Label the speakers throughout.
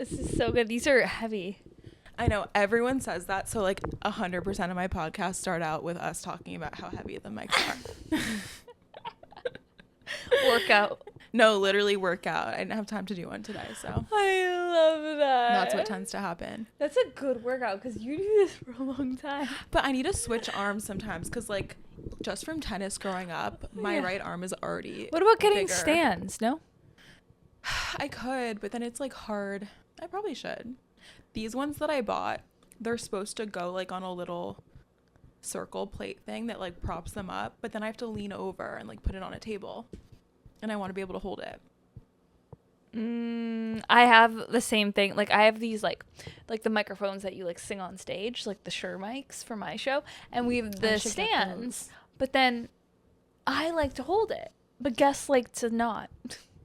Speaker 1: This is so good. These are heavy.
Speaker 2: I know everyone says that. So like 100% of my podcasts start out with us talking about how heavy the mics are.
Speaker 1: Workout.
Speaker 2: No, literally workout. I didn't have time to do one today, so
Speaker 1: I love that.
Speaker 2: that's what tends to happen.
Speaker 1: That's a good workout because you do this for a long time.
Speaker 2: But I need to switch arms sometimes because, like, just from tennis growing up, my right arm is already
Speaker 1: What about getting
Speaker 2: bigger.
Speaker 1: stands? No?
Speaker 2: I could, but then it's, like, hard. I probably should. These ones that I bought, they're supposed to go, like, on a little circle plate thing that, like, props them up. But then I have to lean over and, like, put it on a table. And I want to be able to hold it.
Speaker 1: I have the same thing. Like I have these like the microphones that you like sing on stage, like the Shure mics for my show, and we have the stands. But then I like to hold it, but guests like to not.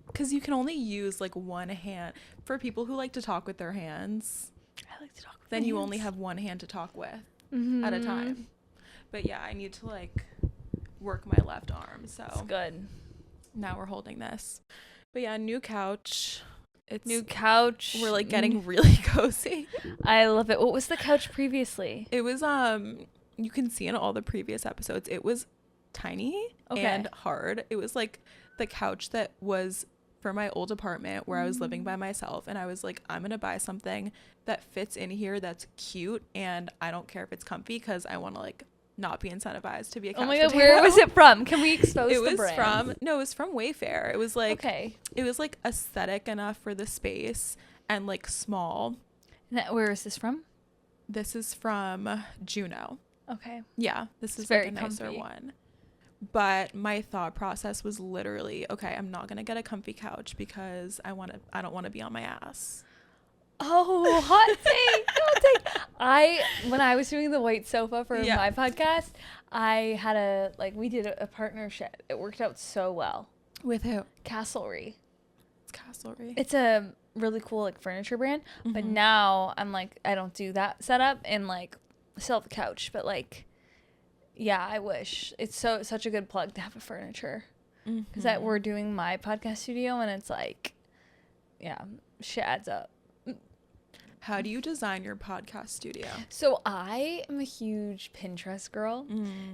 Speaker 2: Because you can only use like one hand. For people who like to talk with their hands,
Speaker 1: I like to talk with
Speaker 2: then
Speaker 1: my
Speaker 2: you
Speaker 1: hands.
Speaker 2: only have one hand to talk with
Speaker 1: Mm-hmm.
Speaker 2: at a time. But yeah, I need to like work my left arm. So
Speaker 1: It's good.
Speaker 2: now we're holding this. But yeah, new couch. It's
Speaker 1: New couch.
Speaker 2: We're like getting really cozy.
Speaker 1: I love it. What was the couch previously?
Speaker 2: It was you can see in all the previous episodes, it was tiny and hard. It was like the couch that was for my old apartment where I was living by myself, and I was like, I'm gonna buy something that fits in here that's cute, and I don't care if it's comfy because I want to like not be incentivized to be a couch
Speaker 1: Oh my god,
Speaker 2: potato.
Speaker 1: where was it from? Can we expose
Speaker 2: It
Speaker 1: the
Speaker 2: was
Speaker 1: brand?
Speaker 2: it was from Wayfair. It was like
Speaker 1: Okay.
Speaker 2: it was like aesthetic enough for the space and like small.
Speaker 1: Where is this from?
Speaker 2: This is from Juno.
Speaker 1: Okay.
Speaker 2: Yeah, this
Speaker 1: It's
Speaker 2: is
Speaker 1: very
Speaker 2: like a nicer
Speaker 1: comfy.
Speaker 2: one. But my thought process was literally, okay, I'm not gonna get a comfy couch because I don't want to be on my ass.
Speaker 1: Oh, hot take. Hot take. When I was doing the white sofa for my podcast, I had we did a partnership. It worked out so well.
Speaker 2: With who?
Speaker 1: Castlery.
Speaker 2: It's Castlery.
Speaker 1: It's a really cool like furniture brand. But now I'm like, I don't do that setup and like sell the couch. But like, yeah, I wish. It's such a good plug to have a furniture. Because that we're doing my podcast studio and it's like, yeah, shit adds up.
Speaker 2: How do you design your podcast studio?
Speaker 1: So I am a huge Pinterest girl.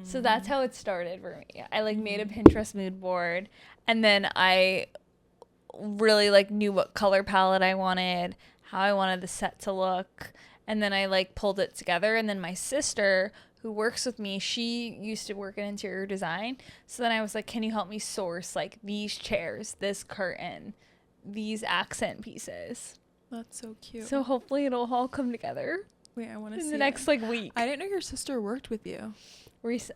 Speaker 1: So that's how it started for me. I like made a Pinterest mood board, and then I really like knew what color palette I wanted, how I wanted the set to look, and then I like pulled it together. And then my sister, who works with me, she used to work in interior design. So then I was like, can you help me source like these chairs, this curtain, these accent pieces?
Speaker 2: That's so cute.
Speaker 1: So hopefully it'll all come together.
Speaker 2: Wait, I want to see
Speaker 1: In the next like week.
Speaker 2: I didn't know your sister worked with you.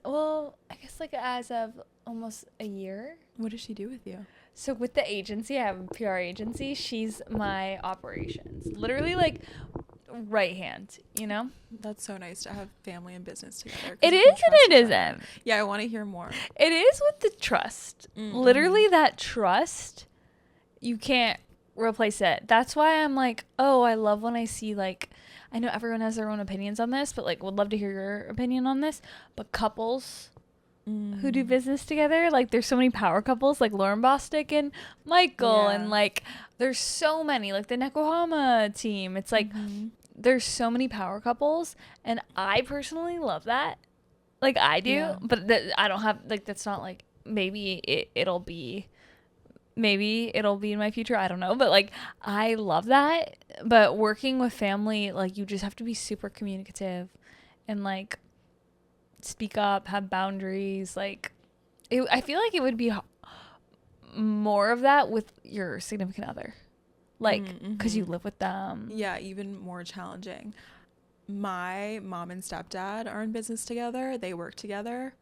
Speaker 1: Well, I guess like as of almost a year.
Speaker 2: What does she do with you?
Speaker 1: So with the agency, I have a PR agency. She's my operations. Literally like right hand, you know?
Speaker 2: That's so nice to have family and business together.
Speaker 1: It is and it isn't.
Speaker 2: Yeah, I want to hear more.
Speaker 1: It is with the trust. Literally that trust, you can't replace it. That's why I'm like, oh, I love when I see like, I know everyone has their own opinions on this, but like would love to hear your opinion on this. But couples who do business together, like there's so many power couples like Lauren Bostic and Michael, and like there's so many, like the Nekohama team. It's like there's so many power couples, and I personally love that. Like I do, but I don't have like, that's not like, maybe it'll be in my future, I don't know, but like I love that. But working with family, like you just have to be super communicative and like speak up, have boundaries. Like I feel like it would be more of that with your significant other, like because you live with them.
Speaker 2: Yeah, even more challenging. My mom and stepdad are in business together. They work together,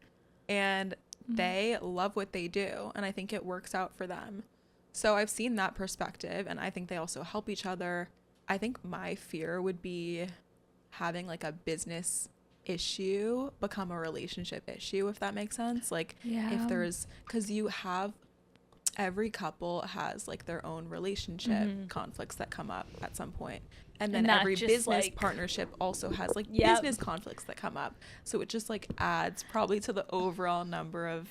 Speaker 2: and they love what they do, and I think it works out for them. So I've seen that perspective, and I think they also help each other. I think my fear would be having like a business issue become a relationship issue, if that makes sense. Like if there's, because every couple has like their own relationship conflicts that come up at some point. And then every business like, partnership also has like business conflicts that come up. So it just like adds probably to the overall number of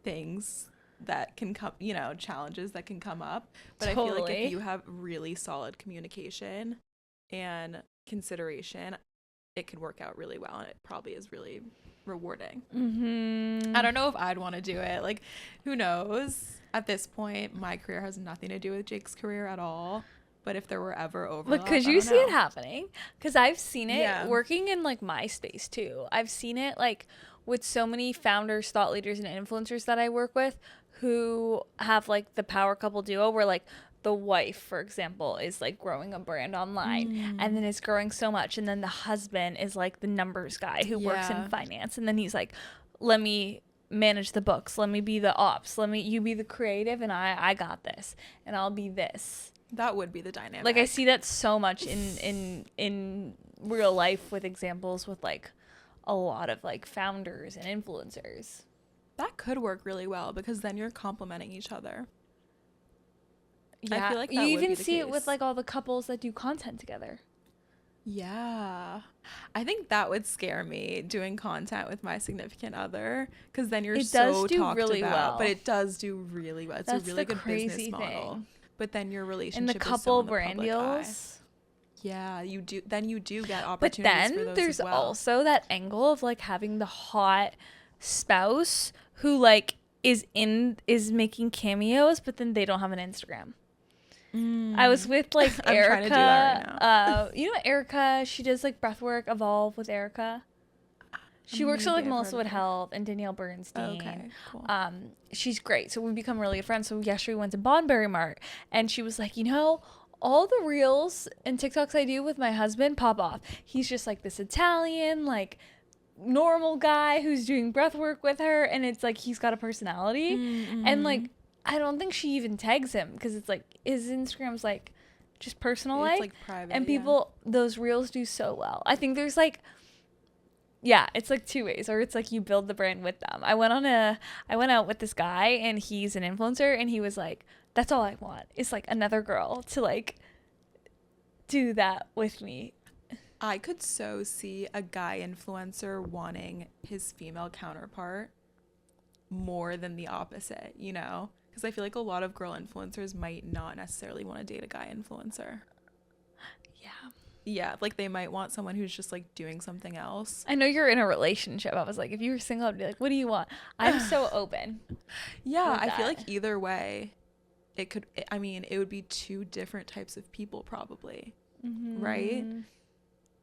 Speaker 2: things that can come, you know, challenges that can come up. But I feel like if you have really solid communication and consideration, it can work out really well, and it probably is really rewarding. I don't know if I'd want to do it. Like, who knows? At this point, my career has nothing to do with Jake's career at all. But if there were ever overlap,
Speaker 1: because you see it happening, because I've seen it working in like my space too. I've seen it like with so many founders, thought leaders, and influencers that I work with who have like the power couple duo where like the wife, for example, is like growing a brand online and then it's growing so much, and then the husband is like the numbers guy who works in finance, and then he's like, let me manage the books, let me be the ops, you be the creative, and I got this, and I'll be this.
Speaker 2: That would be the dynamic.
Speaker 1: Like I see that so much in real life with examples with like a lot of like founders and influencers.
Speaker 2: That could work really well because then you're complementing each other.
Speaker 1: Yeah,
Speaker 2: I feel like that
Speaker 1: you
Speaker 2: would
Speaker 1: even
Speaker 2: be the
Speaker 1: see
Speaker 2: case.
Speaker 1: it with like all the couples that do content together.
Speaker 2: Yeah, I think that would scare me, doing content with my significant other, because then you're so talked
Speaker 1: really
Speaker 2: about.
Speaker 1: well.
Speaker 2: But it does do really well. It's
Speaker 1: That's
Speaker 2: a really
Speaker 1: the
Speaker 2: good
Speaker 1: crazy
Speaker 2: business model.
Speaker 1: thing.
Speaker 2: But then your relationship
Speaker 1: And the
Speaker 2: is
Speaker 1: couple
Speaker 2: so in the
Speaker 1: brand
Speaker 2: public eye.
Speaker 1: deals.
Speaker 2: Yeah, you do. Then you do get
Speaker 1: But
Speaker 2: opportunities for
Speaker 1: then
Speaker 2: those
Speaker 1: there's
Speaker 2: as well.
Speaker 1: also that angle of like having the hot spouse who like is making cameos, but then they don't have an Instagram. I was with like
Speaker 2: I'm
Speaker 1: Erica.
Speaker 2: trying to do that right now.
Speaker 1: You know Erica? She does like breathwork, Evolve with Erica. She works with like
Speaker 2: Maybe I've
Speaker 1: Melissa
Speaker 2: heard
Speaker 1: Wood
Speaker 2: of her.
Speaker 1: Health and Danielle Bernstein.
Speaker 2: Okay, cool.
Speaker 1: She's great. So we become really good friends. So yesterday we went to Bonberry Mart, and she was like, you know, all the reels and TikToks I do with my husband pop off. He's just like this Italian, like normal guy who's doing breath work with her, and it's like he's got a personality. And like I don't think she even tags him because it's like his Instagram's like just personal
Speaker 2: It's
Speaker 1: life.
Speaker 2: like private,
Speaker 1: and people, those reels do so well. I think there's like, yeah, it's like two ways, or it's like you build the brand with them. I went out with this guy, and he's an influencer, and he was like, that's all I want. It's like another girl to like do that with me.
Speaker 2: I could so see a guy influencer wanting his female counterpart more than the opposite, you know? Because I feel like a lot of girl influencers might not necessarily want to date a guy influencer.
Speaker 1: Yeah.
Speaker 2: Yeah, like they might want someone who's just like doing something else.
Speaker 1: I know you're in a relationship. I was like, if you were single, I'd be like, what do you want? I'm so open.
Speaker 2: Yeah, I feel
Speaker 1: that.
Speaker 2: like either way, it would be two different types of people probably, right?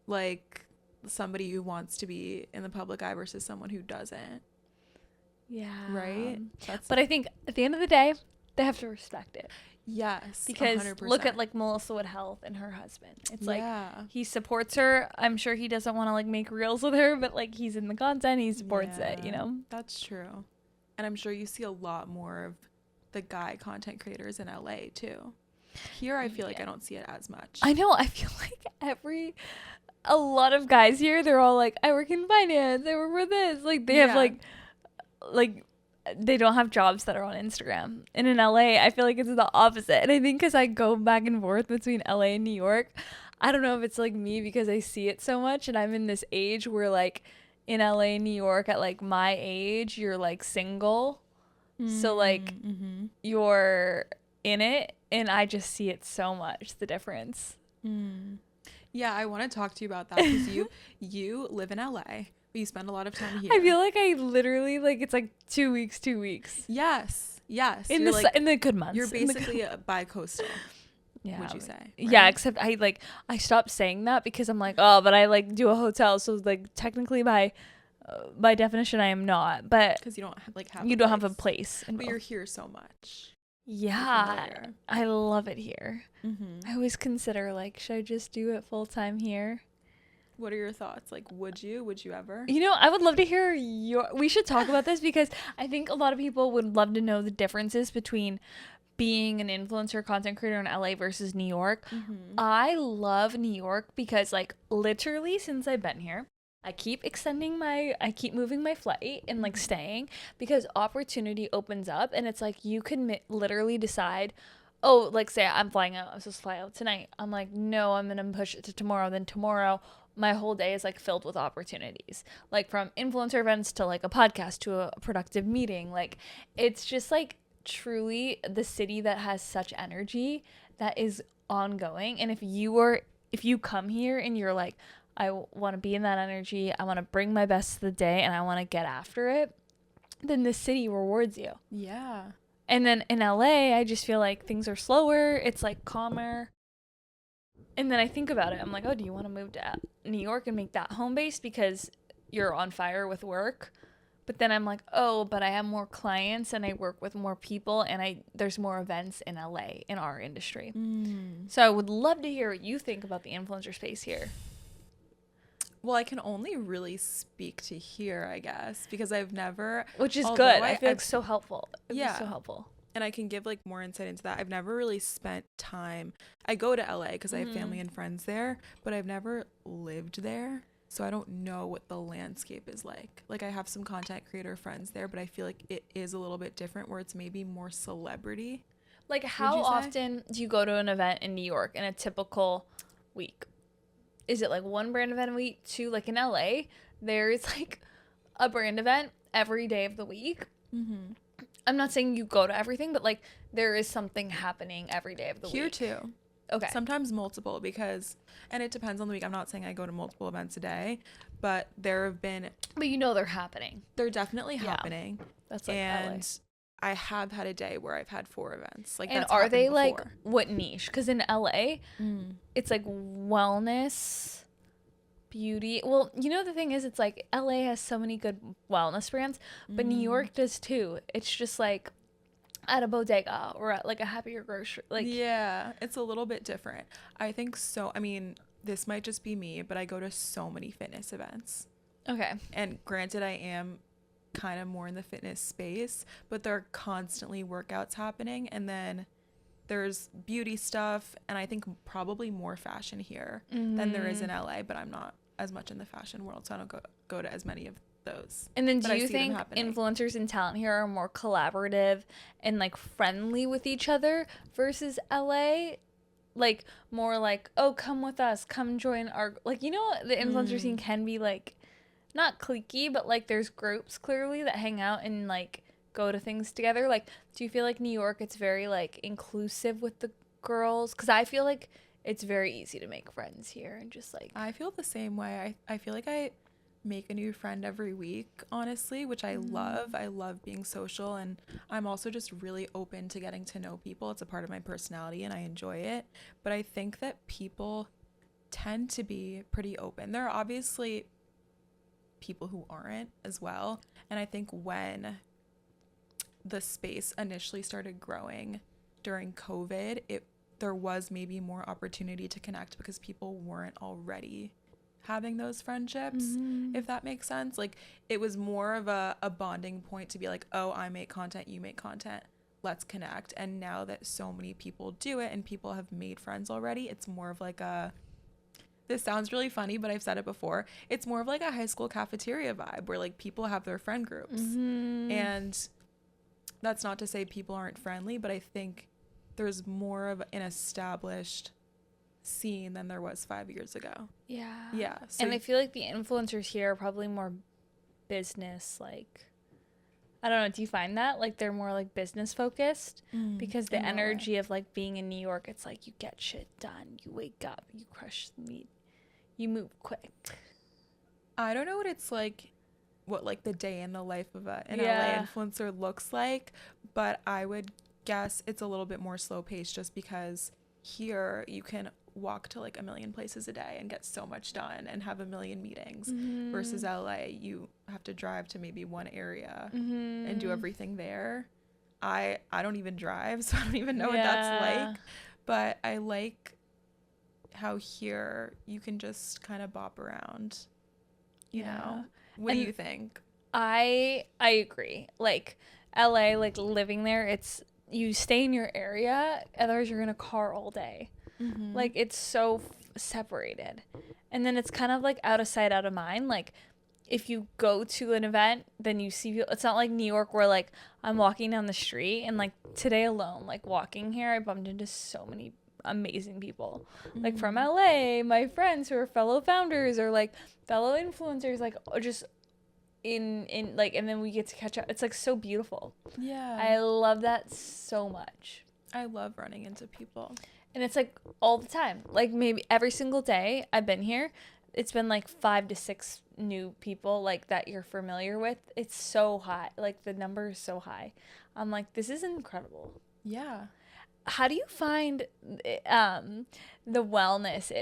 Speaker 2: Like somebody who wants to be in the public eye versus someone who doesn't.
Speaker 1: Yeah.
Speaker 2: Right?
Speaker 1: But I think at the end of the day, they have to respect it.
Speaker 2: Yes.
Speaker 1: Because
Speaker 2: 100%.
Speaker 1: look at like Melissa Wood Health and her husband. It's like he supports her. I'm sure he doesn't want to like make reels with her, but like he's in the content, he supports it, you know?
Speaker 2: That's true. And I'm sure you see a lot more of the guy content creators in LA too. Here I feel like I don't see it as much.
Speaker 1: I know. I feel like a lot of guys here, they're all like, I work in finance, I work for this. Like they have like they don't have jobs that are on Instagram. And in LA, I feel like it's the opposite. And I think because I go back and forth between LA and New York, I don't know if it's like me because I see it so much, and I'm in this age where like in LA and New York at like my age, you're like single. So like you're in it, and I just see it so much, the difference.
Speaker 2: Yeah, I want to talk to you about that because you live in LA, but you spend a lot of time here.
Speaker 1: I feel like I literally like it's like 2 weeks.
Speaker 2: Yes.
Speaker 1: In the good months.
Speaker 2: You're basically bi-coastal.
Speaker 1: Yeah.
Speaker 2: Would you say? Right?
Speaker 1: Yeah, except I stopped saying that because I'm like, oh, but I like do a hotel, so like technically by definition I am not, but
Speaker 2: because you don't have a place. But you're here so much.
Speaker 1: Yeah, I love it here. I always consider like, should I just do it full time here?
Speaker 2: What are your thoughts? Like, would you ever?
Speaker 1: You know, I would love to hear we should talk about this because I think a lot of people would love to know the differences between being an influencer content creator in LA versus New York. I love New York because like literally since I've been here, I keep moving my flight and like staying because opportunity opens up, and it's like you can literally decide, oh, like say I'm flying out, I'm supposed to fly out tonight. I'm like, no, I'm going to push it to tomorrow. Then tomorrow, my whole day is like filled with opportunities, like from influencer events to like a podcast to a productive meeting. Like it's just like truly the city that has such energy that is ongoing. And if you come here and you're like, I want to be in that energy, I want to bring my best to the day, and I want to get after it, then the city rewards you.
Speaker 2: Yeah.
Speaker 1: And then in LA, I just feel like things are slower. It's like calmer. And then I think about it. I'm like, oh, do you want to move to New York and make that home base because you're on fire with work? But then I'm like, oh, but I have more clients and I work with more people and there's more events in LA in our industry. So I would love to hear what you think about the influencer space here.
Speaker 2: Well, I can only really speak to here, I guess, because I've never...
Speaker 1: Which is good. I feel like so helpful. Yeah. So helpful.
Speaker 2: And I can give like more insight into that. I've never really spent time... I go to LA because I have family and friends there, but I've never lived there. So I don't know what the landscape is like. Like I have some content creator friends there, but I feel like it is a little bit different where it's maybe more celebrity.
Speaker 1: Like how often do you go to an event in New York in a typical week? Is it like one brand event a week? Two, like in LA, there's like a brand event every day of the week. I'm not saying you go to everything, but like there is something happening every day of the week.
Speaker 2: Here too.
Speaker 1: Okay.
Speaker 2: Sometimes multiple because, and it depends on the week. I'm not saying I go to multiple events a day, but there have been.
Speaker 1: But you know they're happening.
Speaker 2: They're definitely happening.
Speaker 1: That's like
Speaker 2: and
Speaker 1: LA.
Speaker 2: I have had a day where I've had 4 events. Like,
Speaker 1: and
Speaker 2: that's
Speaker 1: are they
Speaker 2: before.
Speaker 1: like what niche? Because in LA, it's like wellness, beauty. Well, you know the thing is, it's like LA has so many good wellness brands, but New York does too. It's just like at a bodega or at like a Happier Grocery. Like
Speaker 2: yeah, it's a little bit different. I think so. I mean, this might just be me, but I go to so many fitness events.
Speaker 1: Okay.
Speaker 2: And granted, I am kind of more in the fitness space, but there are constantly workouts happening, and then there's beauty stuff, and I think probably more fashion here than there is in LA, but I'm not as much in the fashion world, so I don't go to as many of those.
Speaker 1: And then do you think influencers and talent here are more collaborative and like friendly with each other versus LA? Like more like, oh, come with us, come join our, like, you know, the influencer scene can be like not cliquey, but like there's groups clearly that hang out and like go to things together. Like, do you feel like New York, it's very like inclusive with the girls? Because I feel like it's very easy to make friends here and just like.
Speaker 2: I feel the same way. I feel like I make a new friend every week, honestly, which I love. I love being social, and I'm also just really open to getting to know people. It's a part of my personality and I enjoy it. But I think that people tend to be pretty open. There are obviously people who aren't as well. And I think when the space initially started growing during COVID, there was maybe more opportunity to connect because people weren't already having those friendships, if that makes sense. Like, it was more of a bonding point to be like, oh, I make content, you make content, let's connect. And now that so many people do it and people have made friends already, it's more of like this sounds really funny, but I've said it before, it's more of like a high school cafeteria vibe where like people have their friend groups. And that's not to say people aren't friendly, but I think there's more of an established scene than there was 5 years ago. Yeah. So
Speaker 1: and I feel like the influencers here are probably more business, like, I don't know, do you find that like they're more like business focused? Because the energy of like being in New York, it's like you get shit done, you wake up, you crush the meat, you move quick.
Speaker 2: I don't know what it's like, what like the day in the life of an LA influencer looks like, but I would guess it's a little bit more slow paced just because here you can walk to like a million places a day and get so much done and have a million meetings versus LA, you have to drive to maybe one area and do everything there. I don't even drive, so I don't even know what that's like, but I like how here you can just kind of bop around, you know. What do you think?
Speaker 1: I agree. Like LA, like living there, it's you stay in your area, otherwise you're in a car all day. Like it's so separated, and then it's kind of like out of sight, out of mind. Like if you go to an event, then you see people. It's not like New York where like I'm walking down the street and like today alone, like walking here, I bumped into so many amazing people like from LA, my friends who are fellow founders or like fellow influencers, like just in like, and then we get to catch up. It's like so beautiful.
Speaker 2: Yeah.
Speaker 1: I love that so much.
Speaker 2: I love running into people.
Speaker 1: And it's like all the time. Like maybe every single day I've been here, it's been like 5 to 6 new people like that you're familiar with. It's so high. Like the number is so high. I'm like, this is incredible.
Speaker 2: Yeah.
Speaker 1: How do you find the wellness?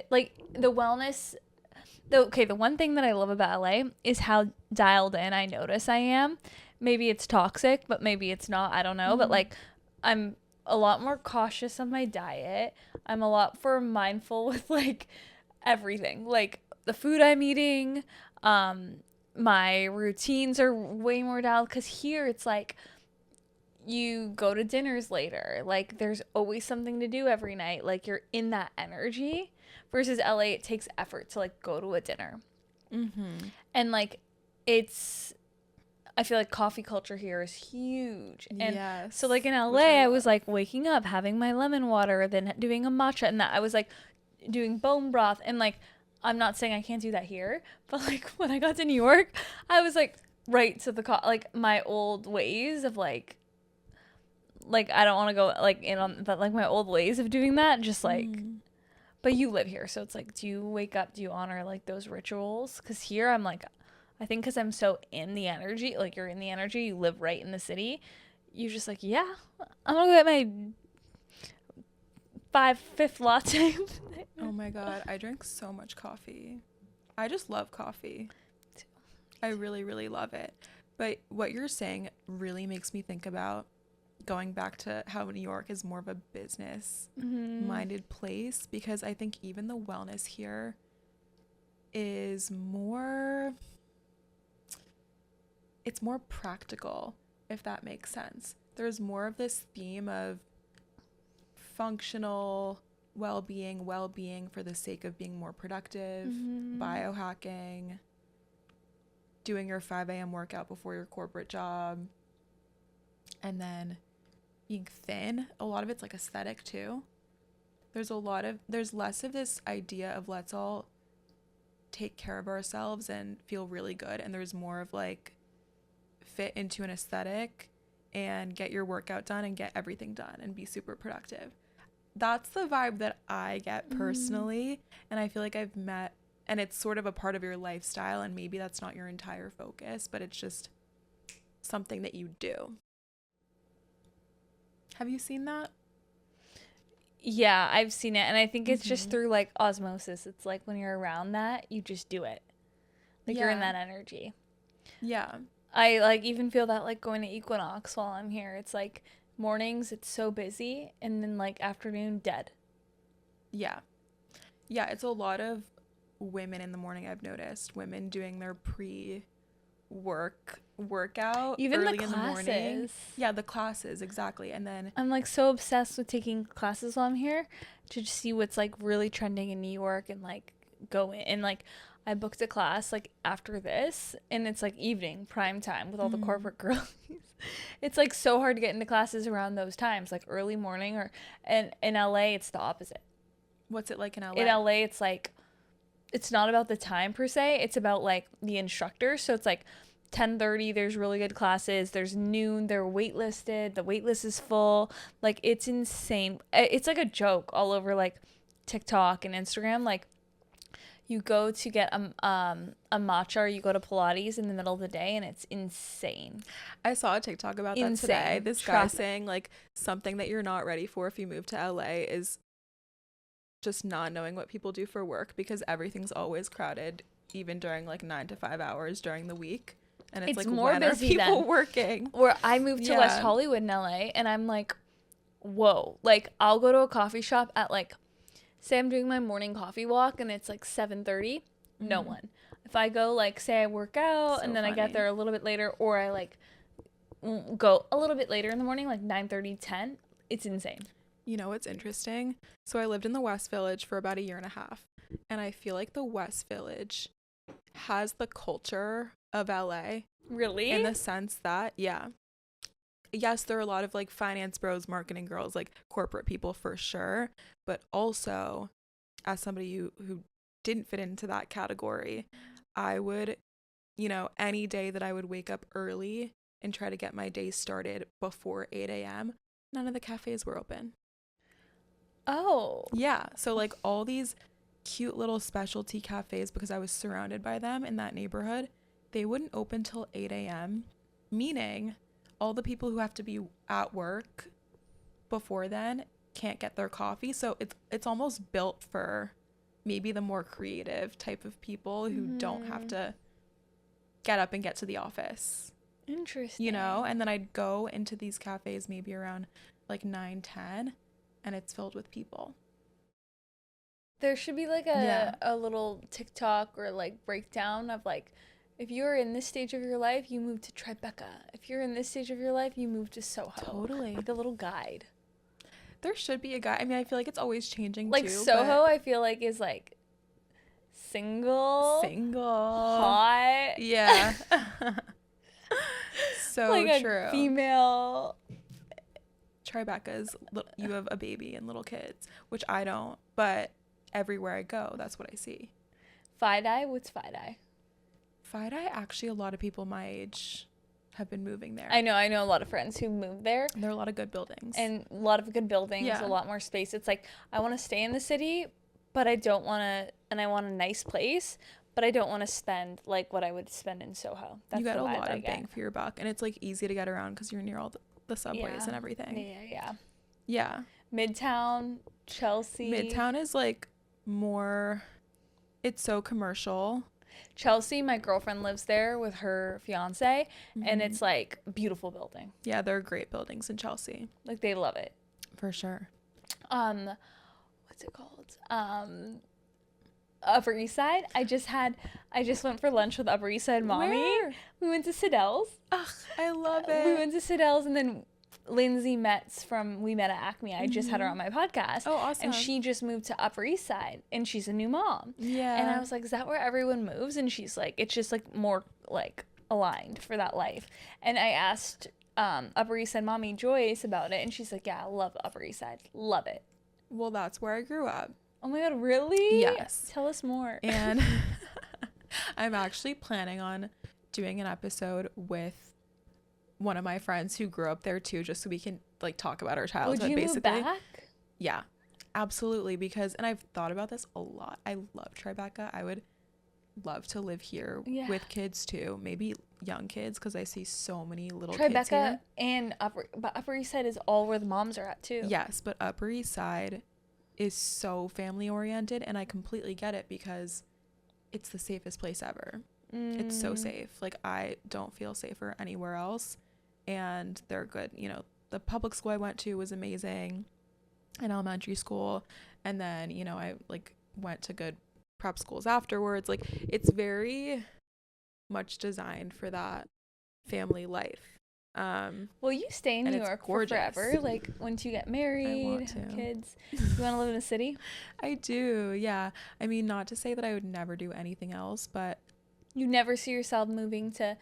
Speaker 1: The one thing that I love about LA is how dialed in I notice I am. Maybe it's toxic, but maybe it's not. I don't know. Mm-hmm. But like, I'm a lot more cautious of my diet. I'm a lot more mindful with like everything, like the food I'm eating. My routines are way more dialed, because here it's like you go to dinners later. Like there's always something to do every night. Like you're in that energy. Versus LA, it takes effort to like go to a dinner. Mm-hmm. And like I feel like coffee culture here is huge. And
Speaker 2: yes,
Speaker 1: so like in LA, I was like waking up, having my lemon water, then doing a matcha, and that I was like doing bone broth. And like, I'm not saying I can't do that here, but like when I got to New York, I was like right to the like my old ways of like I don't want to go like in on, but like my old ways of doing that, just like. But you live here, so it's like, do you wake up, do you honor like those rituals? Because here I'm like, I think because I'm so in the energy, like you're in the energy, you live right in the city, you're just like, yeah, I'm gonna go get my 5-5 latte.
Speaker 2: Oh my god, I drink so much coffee. I just love coffee. I really, really love it. But what you're saying really makes me think about going back to how New York is more of a business minded place, because I think even the wellness here is more practical, if that makes sense. There's more of this theme of functional well-being for the sake of being more productive, biohacking, doing your 5 a.m. workout before your corporate job, and then being thin. A lot of it's like aesthetic too. There's less of this idea of let's all take care of ourselves and feel really good, and there's more of like fit into an aesthetic and get your workout done and get everything done and be super productive. That's the vibe that I get personally, and I feel like I've met, and it's sort of a part of your lifestyle, and maybe that's not your entire focus, but it's just something that you do. Have you seen that?
Speaker 1: Yeah, I've seen it, and I think it's just through like osmosis. It's like when you're around that, you just do it. Like you're in that energy.
Speaker 2: Yeah.
Speaker 1: I like even feel that like going to Equinox while I'm here. It's like mornings, it's so busy, and then like afternoon, dead.
Speaker 2: Yeah. Yeah, it's a lot of women in the morning, I've noticed. Women doing their workout
Speaker 1: even
Speaker 2: early
Speaker 1: the classes.
Speaker 2: In the morning. Yeah, the classes, exactly. And then
Speaker 1: I'm like so obsessed with taking classes while I'm here to just see what's like really trending in New York, and like go in, and like I booked a class like after this, and it's like evening prime time with all the corporate girls. It's like so hard to get into classes around those times, like early morning, and in LA it's the opposite.
Speaker 2: What's it like in LA?
Speaker 1: In LA it's like, it's not about the time per se, it's about like the instructors. So it's like 10:30 there's really good classes, there's noon, they're waitlisted, the waitlist is full, like it's insane. It's like a joke all over like TikTok and Instagram. Like you go to get a matcha, or you go to Pilates in the middle of the day, and it's insane.
Speaker 2: I saw a TikTok about that today. This guy saying like something that you're not ready for if you move to LA is just not knowing what people do for work, because everything's always crowded, even during like 9 to 5 hours during the week. And it's like,
Speaker 1: more
Speaker 2: when
Speaker 1: busy
Speaker 2: are people working?
Speaker 1: Where I moved to West Hollywood in LA, and I'm like, whoa. Like I'll go to a coffee shop at like, say I'm doing my morning coffee walk and it's like 7:30, no one. If I go like, say I work out and then I get there a little bit later, or I like go a little bit later in the morning, like 9:30, 10, it's insane.
Speaker 2: You know what's interesting? So I lived in the West Village for about 1.5 years, and I feel like the West Village has the culture of LA.
Speaker 1: Really?
Speaker 2: In the sense that, yes, there are a lot of like finance bros, marketing girls, like corporate people for sure. But also, as somebody who didn't fit into that category, I would you know, any day that I would wake up early and try to get my day started before 8 a.m., none of the cafes were open.
Speaker 1: Oh.
Speaker 2: Yeah. So like all these cute little specialty cafes, because I was surrounded by them in that neighborhood, they wouldn't open till 8 a.m., meaning all the people who have to be at work before then can't get their coffee. So it's almost built for maybe the more creative type of people who don't have to get up and get to the office.
Speaker 1: Interesting.
Speaker 2: You know, and then I'd go into these cafes maybe around like 9-10, and it's filled with people.
Speaker 1: There should be like a little TikTok or like breakdown of like, if you're in this stage of your life, you move to Tribeca. If you're in this stage of your life, you move to Soho.
Speaker 2: Totally.
Speaker 1: Like a little guide.
Speaker 2: There should be a guide. I mean, I feel like it's always changing
Speaker 1: like
Speaker 2: too.
Speaker 1: Soho, I feel like is like single, hot.
Speaker 2: Yeah. So
Speaker 1: like
Speaker 2: true.
Speaker 1: A female.
Speaker 2: Tribeca's, you have a baby and little kids, which I don't, but everywhere I go, that's what I see.
Speaker 1: Fide? What's Fide?
Speaker 2: Fide, actually, a lot of people my age have been moving there.
Speaker 1: I know a lot of friends who moved there.
Speaker 2: And there are a lot of good buildings.
Speaker 1: And a lot of good buildings, a lot more space. It's like, I want to stay in the city, but I don't want to, and I want a nice place, but I don't want to spend like what I would spend in Soho. That's
Speaker 2: you get a lot of bang for your buck, and it's like easy to get around because you're near all the subways and everything. Yeah.
Speaker 1: Midtown, Chelsea.
Speaker 2: Midtown is like more, it's so commercial.
Speaker 1: Chelsea, my girlfriend lives there with her fiance, and it's like beautiful building.
Speaker 2: Yeah, there are great buildings in Chelsea.
Speaker 1: Like they love it.
Speaker 2: For sure.
Speaker 1: What's it called? Upper East Side. I just went for lunch with Upper East Side mommy.
Speaker 2: Where?
Speaker 1: We went to Siddell's.
Speaker 2: Ugh, I love it.
Speaker 1: We went to Siddell's, and then Lindsay Metz from We Met at Acme. I just had her on my podcast.
Speaker 2: Oh, awesome.
Speaker 1: And she just moved to Upper East Side, and she's a new mom.
Speaker 2: Yeah.
Speaker 1: And I was like, is that where everyone moves? And she's like, it's just like more like aligned for that life. And I asked Upper East Side mommy Joyce about it, and she's like, yeah, I love Upper East Side. Love it.
Speaker 2: Well, that's where I grew up.
Speaker 1: Oh my God, really?
Speaker 2: Yes.
Speaker 1: Tell us more.
Speaker 2: And I'm actually planning on doing an episode with one of my friends who grew up there too, just so we can like talk about our childhood.
Speaker 1: Would you
Speaker 2: basically.
Speaker 1: move back?
Speaker 2: Yeah, absolutely. Because, and I've thought about this a lot. I love Tribeca. I would love to live here with kids too, maybe young kids, because I see so many little kids here.
Speaker 1: And Upper East Side is all where the moms are at too.
Speaker 2: Yes, but Upper East Side is so family oriented, and I completely get it because it's the safest place ever. It's so safe. Like, I don't feel safer anywhere else, and they're good. You know, the public school I went to was amazing in elementary school, and then, you know, I like went to good prep schools afterwards. Like, it's very much designed for that family life.
Speaker 1: Well, you stay in New York for forever. Like, once you get married, have kids, you want to live in a city?
Speaker 2: I do, yeah. I mean, not to say that I would never do anything else, but
Speaker 1: you never see yourself moving to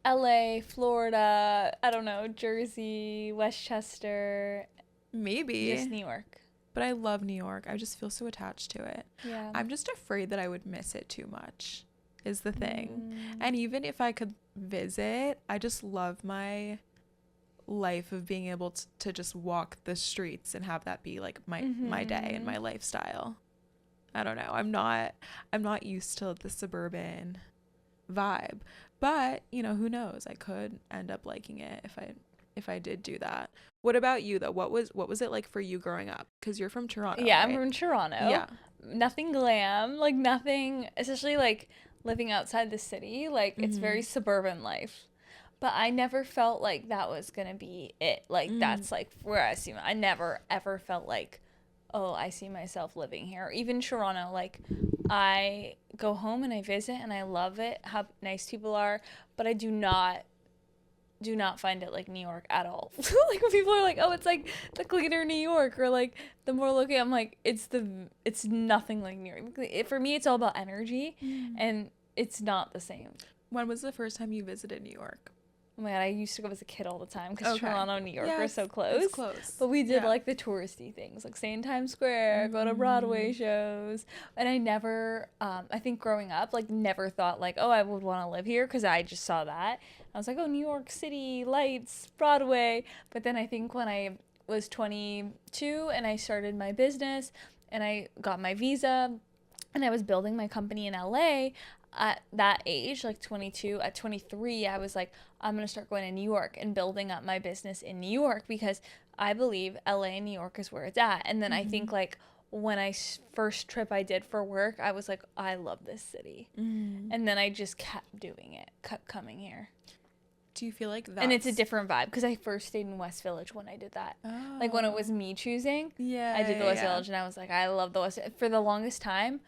Speaker 1: LA, Florida, I don't know, Jersey, Westchester.
Speaker 2: Maybe.
Speaker 1: Just New York.
Speaker 2: But I love New York. I just feel so attached to it.
Speaker 1: Yeah.
Speaker 2: I'm just afraid that I would miss it too much, is the thing. And even if I could visit, I just love my life of being able to just walk the streets and have that be like my day and my lifestyle. I don't know. I'm not used to the suburban vibe, but you know, who knows? I could end up liking it if I did do that. What about you though? What was it like for you growing up? Because you're from Toronto.
Speaker 1: Yeah,
Speaker 2: right?
Speaker 1: I'm from Toronto.
Speaker 2: Yeah.
Speaker 1: Nothing glam, like nothing, especially like living outside the city, like it's very suburban life. But I never felt like that was gonna be it. Like that's like where I see I never ever felt like, oh, I see myself living here. Even Toronto, like I go home and I visit and I love it, how nice people are, but I do not find it like New York at all. Like when people are like, oh, it's like the cleaner New York, or like the more local, I'm like, it's nothing like New York. For me, it's all about energy, and it's not the same.
Speaker 2: When was the first time you visited New York?
Speaker 1: Oh my God, I used to go as a kid all the time because Toronto and New York are so
Speaker 2: It's
Speaker 1: close.
Speaker 2: close.
Speaker 1: But we did like the touristy things, like stay in Times Square, go to Broadway shows. And I never, I think growing up, like never thought like, oh, I would want to live here because I just saw that. I was like, oh, New York City, lights, Broadway. But then I think when I was 22 and I started my business and I got my visa and I was building my company in LA, at that age, like 22, at 23, I was like, I'm going to start going to New York and building up my business in New York because I believe LA and New York is where it's at. And then I think like when first trip I did for work, I was like, I love this city. And then I just kept doing it, kept coming here.
Speaker 2: Do you feel like that?
Speaker 1: And it's a different vibe because I first stayed in West Village when I did that.
Speaker 2: Oh.
Speaker 1: Like when it was me choosing,
Speaker 2: I
Speaker 1: did the West Village and I was like, I love the West. For the longest time,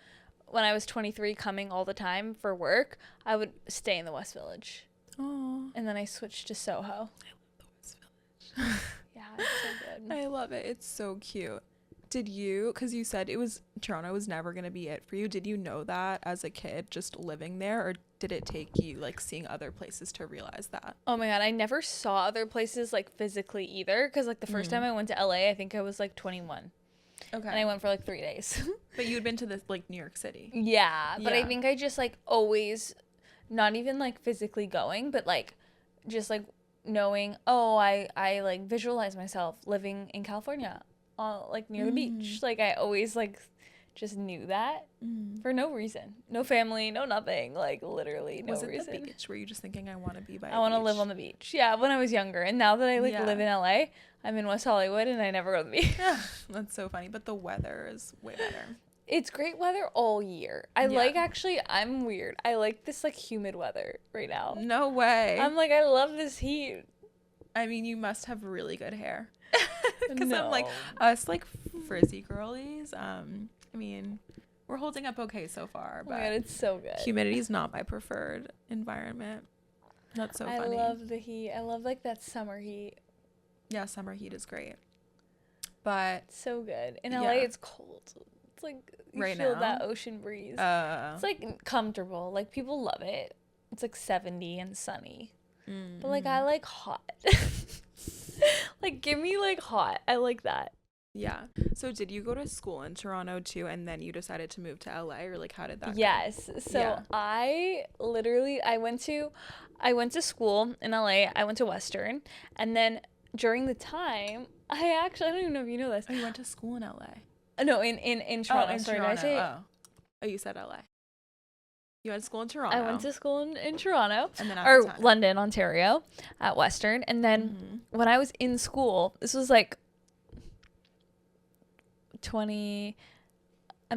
Speaker 1: when I was 23 coming all the time for work, I would stay in the West Village.
Speaker 2: Oh.
Speaker 1: And then I switched to Soho.
Speaker 2: I love the West Village.
Speaker 1: Yeah, it's so good.
Speaker 2: I love it. It's so cute. Did you, because you said Toronto was never going to be it for you. Did you know that as a kid, just living there, or did it take you like seeing other places to realize that?
Speaker 1: Oh my God, I never saw other places like physically either. Because like the first time I went to LA, I think I was like 21. Okay. And I went for like 3 days.
Speaker 2: But you'd been to this like New York City.
Speaker 1: Yeah. But I think I just like always, not even like physically going, but like just like knowing, oh, I like visualize myself living in California, like near the beach. Like I always like just knew that for no reason. No family, no nothing. Like literally no reason.
Speaker 2: Was it the beach? Were you just thinking I want to be by
Speaker 1: I want to live on the beach. Yeah, when I was younger. And now that I like live in LA, I'm in West Hollywood and I never go to the beach.
Speaker 2: That's so funny. But the weather is way better.
Speaker 1: It's great weather all year. I like, actually, I'm weird. I like this like humid weather right now.
Speaker 2: No way.
Speaker 1: I'm like, I love this heat.
Speaker 2: I mean, you must have really good hair. Because I'm like, us like frizzy girlies. I mean, we're holding up okay so far. But
Speaker 1: God, it's so good.
Speaker 2: Humidity is not my preferred environment. That's so funny.
Speaker 1: I love the heat. I love like that summer heat.
Speaker 2: Yeah, summer heat is great. But
Speaker 1: so good. In LA, it's cold. It's like you
Speaker 2: right
Speaker 1: feel
Speaker 2: now
Speaker 1: that ocean breeze. It's like comfortable. Like people love it. It's like 70 and sunny. But like I like hot. Like give me like hot. I like that.
Speaker 2: Yeah. So did you go to school in Toronto too, and then you decided to move to LA, or like how did that
Speaker 1: Yes.
Speaker 2: go?
Speaker 1: So I went to school in LA. I went to Western, and then during the time, I don't even know if you know this.
Speaker 2: Oh, you went to school in LA?
Speaker 1: No, in Toronto.
Speaker 2: In
Speaker 1: Sorry,
Speaker 2: Toronto.
Speaker 1: did I say?
Speaker 2: Oh, you said LA. You went to school in Toronto.
Speaker 1: I went to school in Toronto,
Speaker 2: and then
Speaker 1: London, Ontario, at Western. And then when I was in school, this was like I'm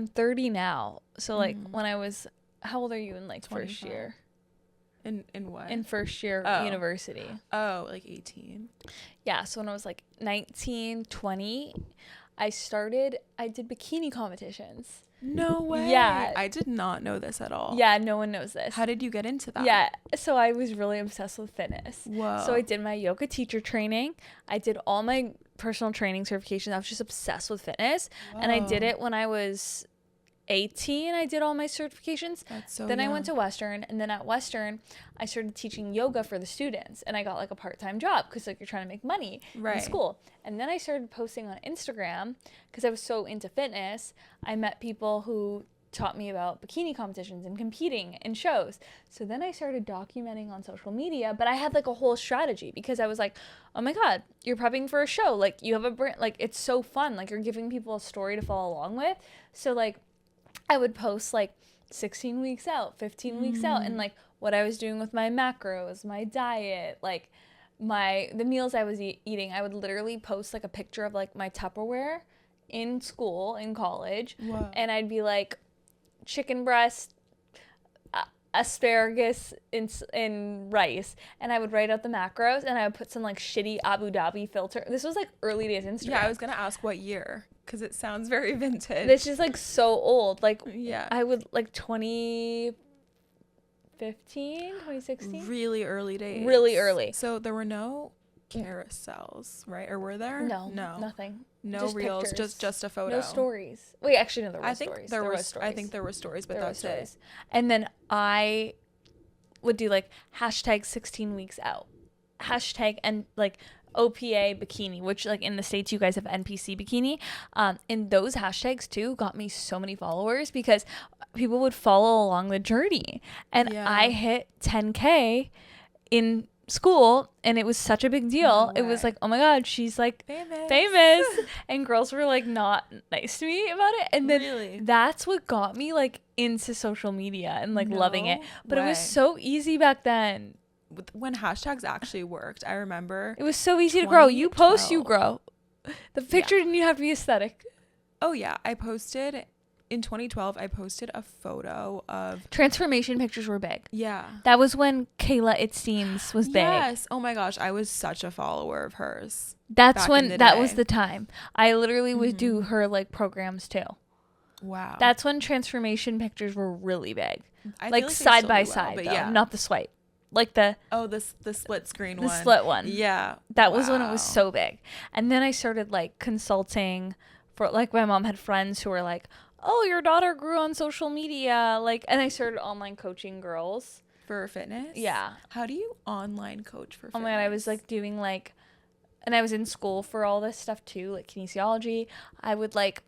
Speaker 1: 30 now. So like when I was, how old are you in like 25. First year?
Speaker 2: In what?
Speaker 1: In first year university.
Speaker 2: Oh, like 18.
Speaker 1: Yeah, so when I was like 19, 20, I did bikini competitions.
Speaker 2: No way.
Speaker 1: Yeah.
Speaker 2: I did not know this at all.
Speaker 1: Yeah, no one knows this.
Speaker 2: How did you get into that?
Speaker 1: Yeah, so I was really obsessed with fitness.
Speaker 2: Whoa.
Speaker 1: So I did my yoga teacher training. I did all my personal training certifications. I was just obsessed with fitness. Whoa. And I did it when I was 18. I did all my certifications.
Speaker 2: That's so
Speaker 1: Then
Speaker 2: young.
Speaker 1: I went to Western, and then at Western I started teaching yoga for the students, and I got like a part-time job because like you're trying to make money in school. And then I started posting on Instagram because I was so into fitness. I met people who taught me about bikini competitions and competing in shows. So then I started documenting on social media, but I had like a whole strategy because I was like, oh my God, you're prepping for a show, like you have a brand, like it's so fun, like you're giving people a story to follow along with. So like I would post like 16 weeks out, 15 weeks out, and like what I was doing with my macros, my diet, like the meals I was eating. I would literally post like a picture of like my Tupperware in school, in college. Whoa. And I'd be like chicken breast, asparagus in rice, and I would write out the macros, and I would put some like shitty Abu Dhabi filter. This was like early days Instagram.
Speaker 2: Yeah, I was gonna ask what year, because it sounds very vintage.
Speaker 1: This is like so old. Like
Speaker 2: yeah,
Speaker 1: I would like 2015, 2016.
Speaker 2: Really early days.
Speaker 1: Really early.
Speaker 2: So there were no carousels, right? Or were there?
Speaker 1: No, nothing.
Speaker 2: No
Speaker 1: just
Speaker 2: reels,
Speaker 1: pictures.
Speaker 2: just a photo.
Speaker 1: No stories. Wait, actually, no, there were stories.
Speaker 2: I think there were stories, but that's it.
Speaker 1: And then I would do like hashtag 16 weeks out. hashtag and like OPA bikini, which like in the States you guys have NPC bikini, and those hashtags too got me so many followers because people would follow along the journey. And I hit 10K in school, and it was such a big deal. It was like, oh my god, she's like famous. And girls were like not nice to me about it, and then that's what got me like into social media and like loving it. But it was so easy back then.
Speaker 2: When hashtags actually worked, I remember
Speaker 1: it was so easy to grow. You post, you grow. The picture didn't even have to be aesthetic.
Speaker 2: Oh yeah, I posted in 2012. I posted a photo of
Speaker 1: transformation pictures were big.
Speaker 2: Yeah,
Speaker 1: that was when Kayla, it seems, was big.
Speaker 2: Yes. Oh my gosh, I was such a follower of hers.
Speaker 1: That's when that was the time. I literally would do her like programs too.
Speaker 2: Wow.
Speaker 1: That's when transformation pictures were really big. Like side by side, though, not the swipe. Like the
Speaker 2: split screen
Speaker 1: one. The split one.
Speaker 2: Yeah.
Speaker 1: That was when it was so big. And then I started like consulting for like my mom had friends who were like, "Oh, your daughter grew on social media." Like, and I started online coaching girls
Speaker 2: for fitness.
Speaker 1: Yeah.
Speaker 2: How do you online coach for fitness?
Speaker 1: Oh my god, I was like doing like, and I was in school for all this stuff too, like kinesiology. I would like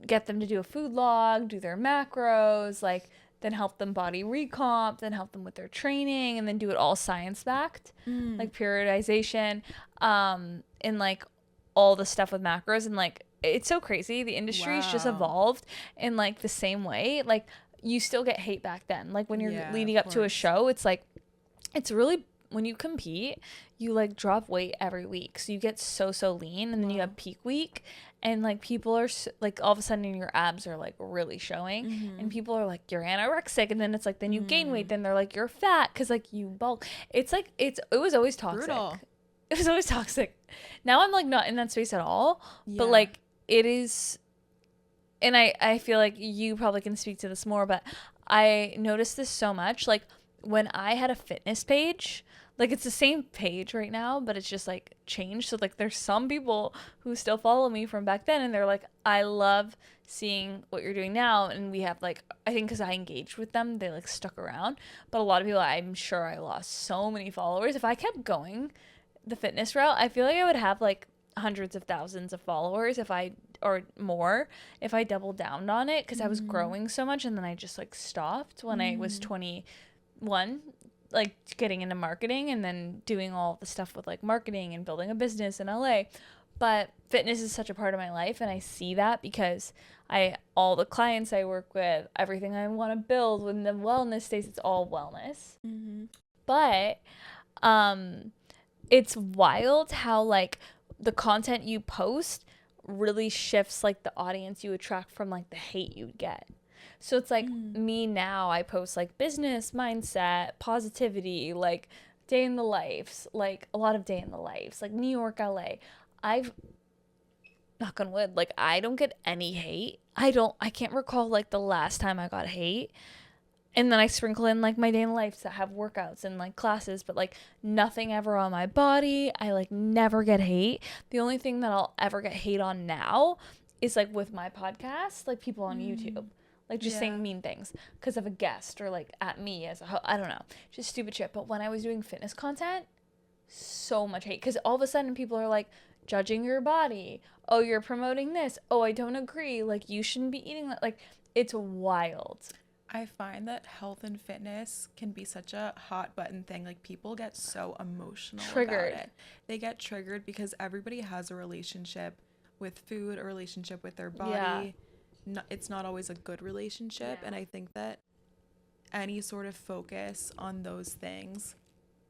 Speaker 1: get them to do a food log, do their macros, like then help them body recomp, then help them with their training, and then do it all science-backed, like periodization, and like all the stuff with macros. And like, it's so crazy. The industry's just evolved in like the same way. Like, you still get hate back then. Like when you're leading up to a show, it's like, it's really, when you compete, you like drop weight every week. So you get so lean, and then you have peak week, and like people are like, all of a sudden your abs are like really showing, and people are like, you're anorexic, and then it's like, then you gain weight, then they're like, you're fat because like you bulk. It's like, it was always toxic. Brutal. It was always toxic. Now I'm like not in that space at all, but like it is. And I feel like you probably can speak to this more, but I noticed this so much. Like when I had a fitness page, like it's the same page right now, but it's just like changed. So like there's some people who still follow me from back then, and they're like, I love seeing what you're doing now. And we have like, I think because I engaged with them, they like stuck around. But a lot of people, I'm sure I lost so many followers. If I kept going the fitness route, I feel like I would have like hundreds of thousands of followers or more if I doubled down on it, because I was growing so much, and then I just like stopped when I was 21, like getting into marketing and then doing all the stuff with like marketing and building a business in LA. But fitness is such a part of my life, and I see that because all the clients I work with, everything I want to build within the wellness space, it's all wellness. But it's wild how like the content you post really shifts like the audience you attract from like the hate you'd get. So it's like me now, I post like business, mindset, positivity, like day in the lives, like a lot of day in the lives, like New York, LA. I've, knock on wood, like I don't get any hate. I can't recall like the last time I got hate. And then I sprinkle in like my day in the lives that have workouts and like classes, but like nothing ever on my body. I like never get hate. The only thing that I'll ever get hate on now is like with my podcast, like people on YouTube, like just saying mean things because of a guest or like at me as I don't know, just stupid shit. But when I was doing fitness content, so much hate, because all of a sudden people are like judging your body. Oh, you're promoting this. Oh, I don't agree. Like you shouldn't be eating that. Like it's wild.
Speaker 2: I find that health and fitness can be such a hot button thing. Like people get so emotional about it. They get triggered because everybody has a relationship with food, a relationship with their body. It's not always a good relationship. And I think that any sort of focus on those things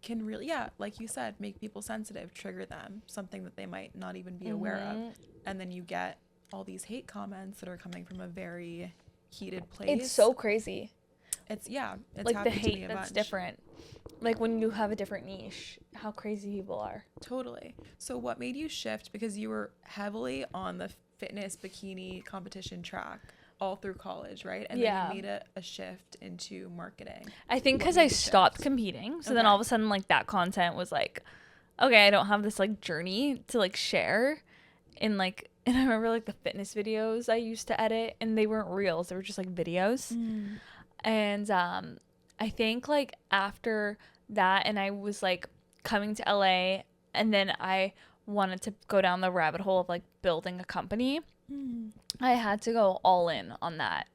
Speaker 2: can really, like you said, make people sensitive, trigger them, something that they might not even be aware of. And then you get all these hate comments that are coming from a very heated place.
Speaker 1: It's so crazy.
Speaker 2: It's
Speaker 1: like the hate that's different, like when you have a different niche, how crazy people are.
Speaker 2: Totally. So what made you shift, because you were heavily on the fitness bikini competition track all through college, right? And then you made a shift into marketing.
Speaker 1: I think because I stopped competing, so then all of a sudden like that content was like, okay, I don't have this like journey to like share in like. And I remember like the fitness videos I used to edit, and they weren't reels, they were just like videos. And I think like after that, and I was like coming to LA, and then I wanted to go down the rabbit hole of like building a company. I had to go all in on that.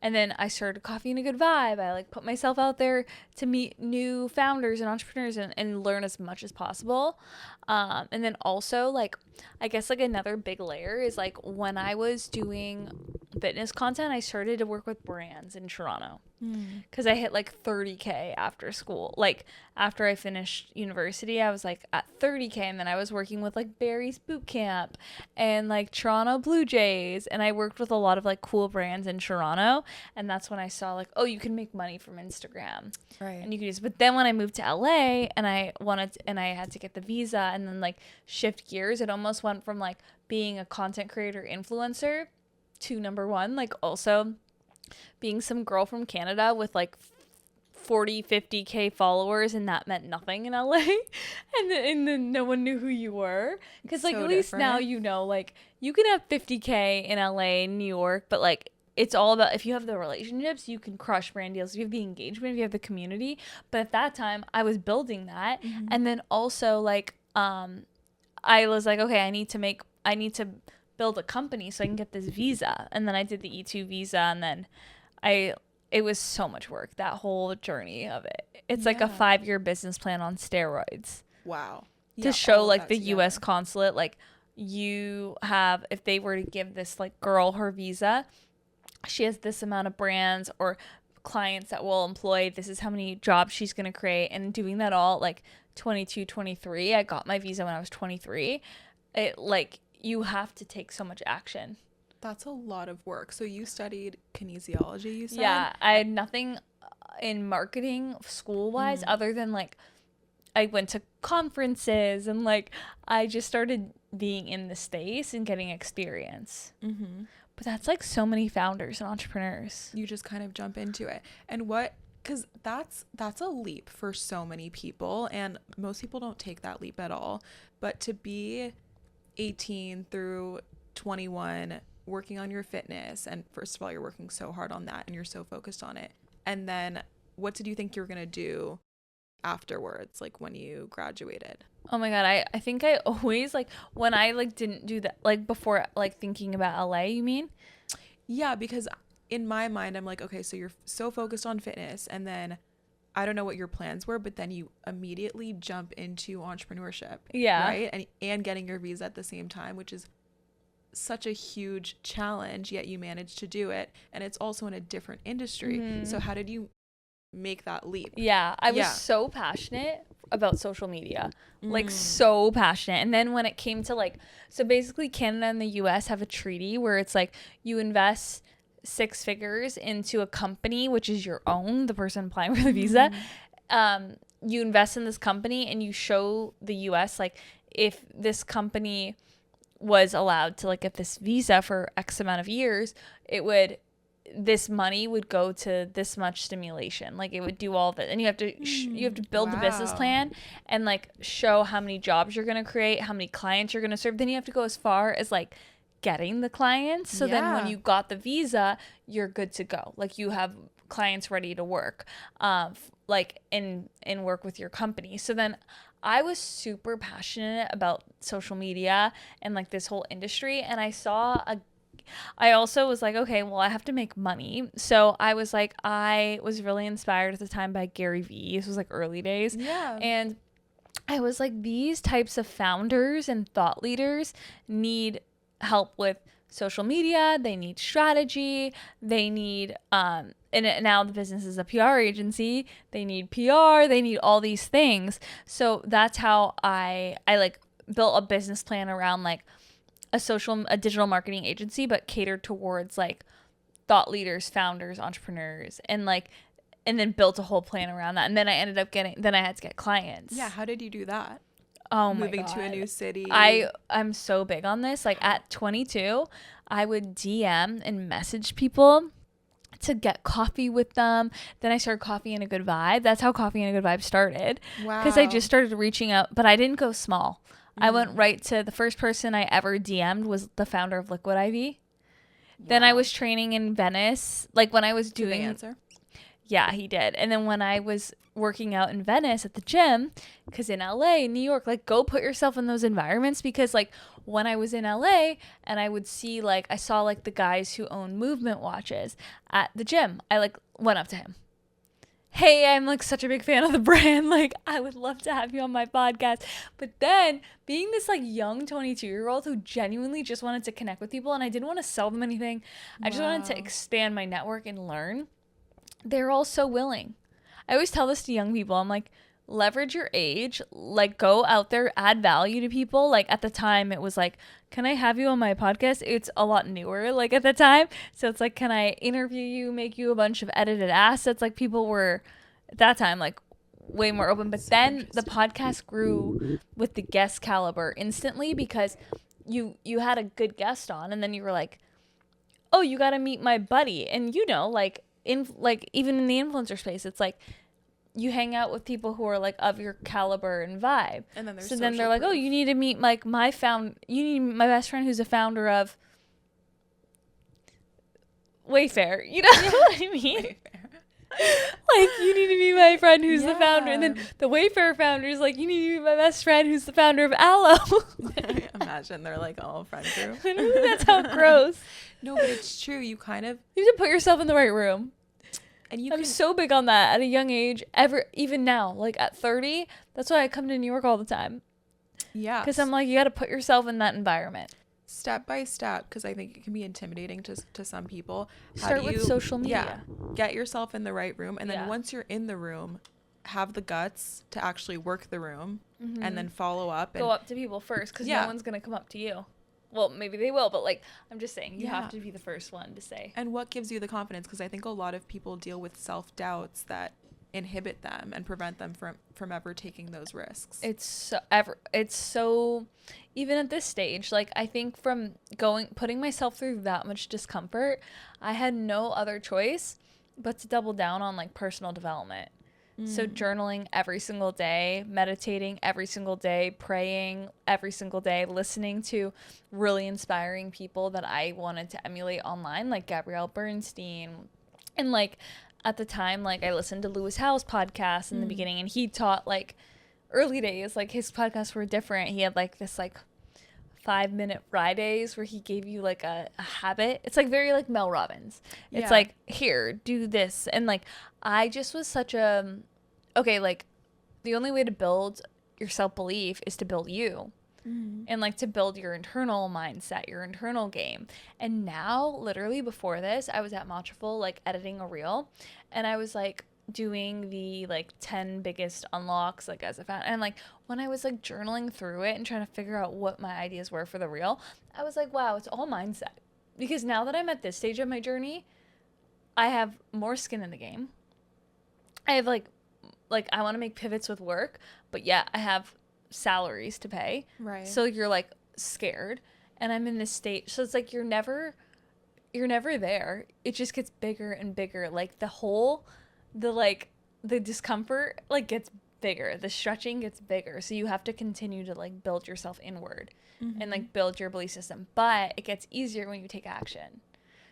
Speaker 1: And then I started Coffee and a Good Vibe. I like put myself out there to meet new founders and entrepreneurs and learn as much as possible. And then also like, I guess like another big layer is like when I was doing fitness content, I started to work with brands in Toronto because I hit like 30K after school. Like after I finished university, I was like at 30K, and then I was working with like Barry's Boot Camp and like Toronto Blue Jays, and I worked with a lot of like cool brands in Toronto. And that's when I saw like, oh, you can make money from Instagram,
Speaker 2: right?
Speaker 1: And you can use. But then when I moved to LA and I had to get the visa and then like shift gears, it almost went from like being a content creator influencer to number one, like also being some girl from Canada with like 50K followers, and that meant nothing in LA. and then no one knew who you were, because like so at least now you know, like you can have 50K in LA, New York, but like it's all about if you have the relationships, you can crush brand deals. If you have the engagement, if you have the community. But at that time, I was building that. And then also like I was like, okay, I need to build a company so I can get this visa. And then I did the E2 visa, and then it was so much work, that whole journey of it. It's like a 5-year business plan on steroids.
Speaker 2: Wow.
Speaker 1: To show like the US consulate, like you have, if they were to give this like girl her visa, she has this amount of brands or clients that will employ, this is how many jobs she's going to create. And doing that all like 22, 23, I got my visa when I was 23. It like, you have to take so much action.
Speaker 2: That's a lot of work. So you studied kinesiology, you said?
Speaker 1: Yeah, I had nothing in marketing school-wise other than like I went to conferences and like I just started being in the space and getting experience. But that's like so many founders and entrepreneurs.
Speaker 2: You just kind of jump into it. And what, because that's a leap for so many people, and most people don't take that leap at all. But to be 18 through 21 working on your fitness, and first of all, you're working so hard on that and you're so focused on it. And then what did you think you were going to do afterwards, like when you graduated?
Speaker 1: Oh my God, I think I always like when I like didn't do that, like before, like thinking about LA, you mean?
Speaker 2: Yeah, because in my mind, I'm like, okay, so you're so focused on fitness, and then I don't know what your plans were, but then you immediately jump into entrepreneurship.
Speaker 1: Yeah.
Speaker 2: Right? And getting your visa at the same time, which is such a huge challenge, yet you managed to do it. And it's also in a different industry. So how did you make that leap?
Speaker 1: Yeah, I was so passionate about social media, like so passionate. And then when it came to like, so basically Canada and the US have a treaty where it's like you invest 6 figures into a company, which is your own, the person applying for the visa. You invest in this company and you show the US like if this company was allowed to like get this visa for X amount of years, this money would go to this much stimulation. Like it would do all of it. And you have to build the business plan and like show how many jobs you're going to create, how many clients you're going to serve. Then you have to go as far as like getting the clients. So then when you got the visa, you're good to go. Like you have clients ready to work, like in work with your company. So then I was super passionate about social media and like this whole industry. And I also was like, okay, well, I have to make money. So I was like, I was really inspired at the time by Gary Vee. This was like early days.
Speaker 2: Yeah.
Speaker 1: And I was like, these types of founders and thought leaders need help with social media. They need strategy. They need, now the business is a PR agency. They need PR. They need all these things. So that's how I like built a business plan around like a digital marketing agency, but catered towards like thought leaders, founders, entrepreneurs, and then built a whole plan around that. And then I ended up then I had to get clients.
Speaker 2: Yeah. How did you do that?
Speaker 1: Oh my God.
Speaker 2: Moving to a new city.
Speaker 1: I'm so big on this. Like at 22, I would DM and message people to get coffee with them. Then I started Coffee and a Good Vibe. That's how Coffee and a Good Vibe started.
Speaker 2: Wow.
Speaker 1: Because I just started reaching out, but I didn't go small. I went right to the first person I ever DM'd was the founder of Liquid IV. Wow. Then I was training in Venice. Like when I was doing...
Speaker 2: Did they answer?
Speaker 1: Yeah, he did. And then when I was working out in Venice at the gym, because in LA, New York, like, go put yourself in those environments, because like when I was in LA and I would see, like, I saw like the guys who own movement watches at the gym, I like went up to him. Hey, I'm like such a big fan of the brand. Like, I would love to have you on my podcast. But then being this like young 22-year-old who genuinely just wanted to connect with people, and I didn't want to sell them anything. I just wanted to expand my network and learn. They're all so willing. I always tell this to young people. I'm like, leverage your age, like, go out there, add value to people. Like, at the time it was like, can I have you on my podcast? It's a lot newer, like, at the time. So it's like, can I interview you, make you a bunch of edited assets? Like, people were at that time like way more open. But then the podcast grew with the guest caliber instantly, because you had a good guest on, and then you were like, oh, you got to meet my buddy. And you know, like, even in the influencer space, it's like, you hang out with people who are like of your caliber and vibe. And then they're like, oh, you need to meet like you need to meet my best friend who's a founder of Wayfair. You know what I mean? Like, you need to meet my friend who's the founder. And then the Wayfair founder is like, you need to meet my best friend who's the founder of Aloe.
Speaker 2: Imagine they're like all friend group.
Speaker 1: That's how gross.
Speaker 2: No, but it's true. You have
Speaker 1: to put yourself in the right room.
Speaker 2: And
Speaker 1: I'm so big on that at a young age. Even now, like at 30, that's why I come to New York all the time. Yeah. Because I'm like, you got to put yourself in that environment.
Speaker 2: Step by step, because I think it can be intimidating to some people.
Speaker 1: Start with social media.
Speaker 2: Yeah, get yourself in the right room. And then once you're in the room, have the guts to actually work the room, and then follow up.
Speaker 1: Go up to people first, because no one's going to come up to you. Well, maybe they will, but like, I'm just saying, you have to be the first one to say.
Speaker 2: And what gives you the confidence? Because I think a lot of people deal with self-doubts that inhibit them and prevent them from ever taking those risks.
Speaker 1: It's so even at this stage, like, I think from putting myself through that much discomfort, I had no other choice but to double down on like personal development. So journaling every single day, meditating every single day, praying every single day, listening to really inspiring people that I wanted to emulate online, like Gabrielle Bernstein. And like at the time, like, I listened to Lewis Howes' podcast in the beginning, and he taught like early days, like his podcasts were different. He had like this like 5-minute Fridays where he gave you like a habit. It's like very like Mel Robbins. It's like, here, do this. And like, I just was such a, okay, like, the only way to build your self-belief is to build you. And like to build your internal mindset, your internal game. And now, literally before this, I was at Matchful, like editing a reel, and I was like doing the like 10 biggest unlocks, like as a fan. And like when I was like journaling through it and trying to figure out what my ideas were for the reel, I was like, wow, it's all mindset. Because now that I'm at this stage of my journey, I have more skin in the game. I have like I want to make pivots with work, but yeah, I have salaries to pay. Right. So you're like scared, and I'm in this state. So it's like you're never there. It just gets bigger and bigger. Like the discomfort like gets bigger. The stretching gets bigger. So you have to continue to like build yourself inward and like build your belief system. But it gets easier when you take action.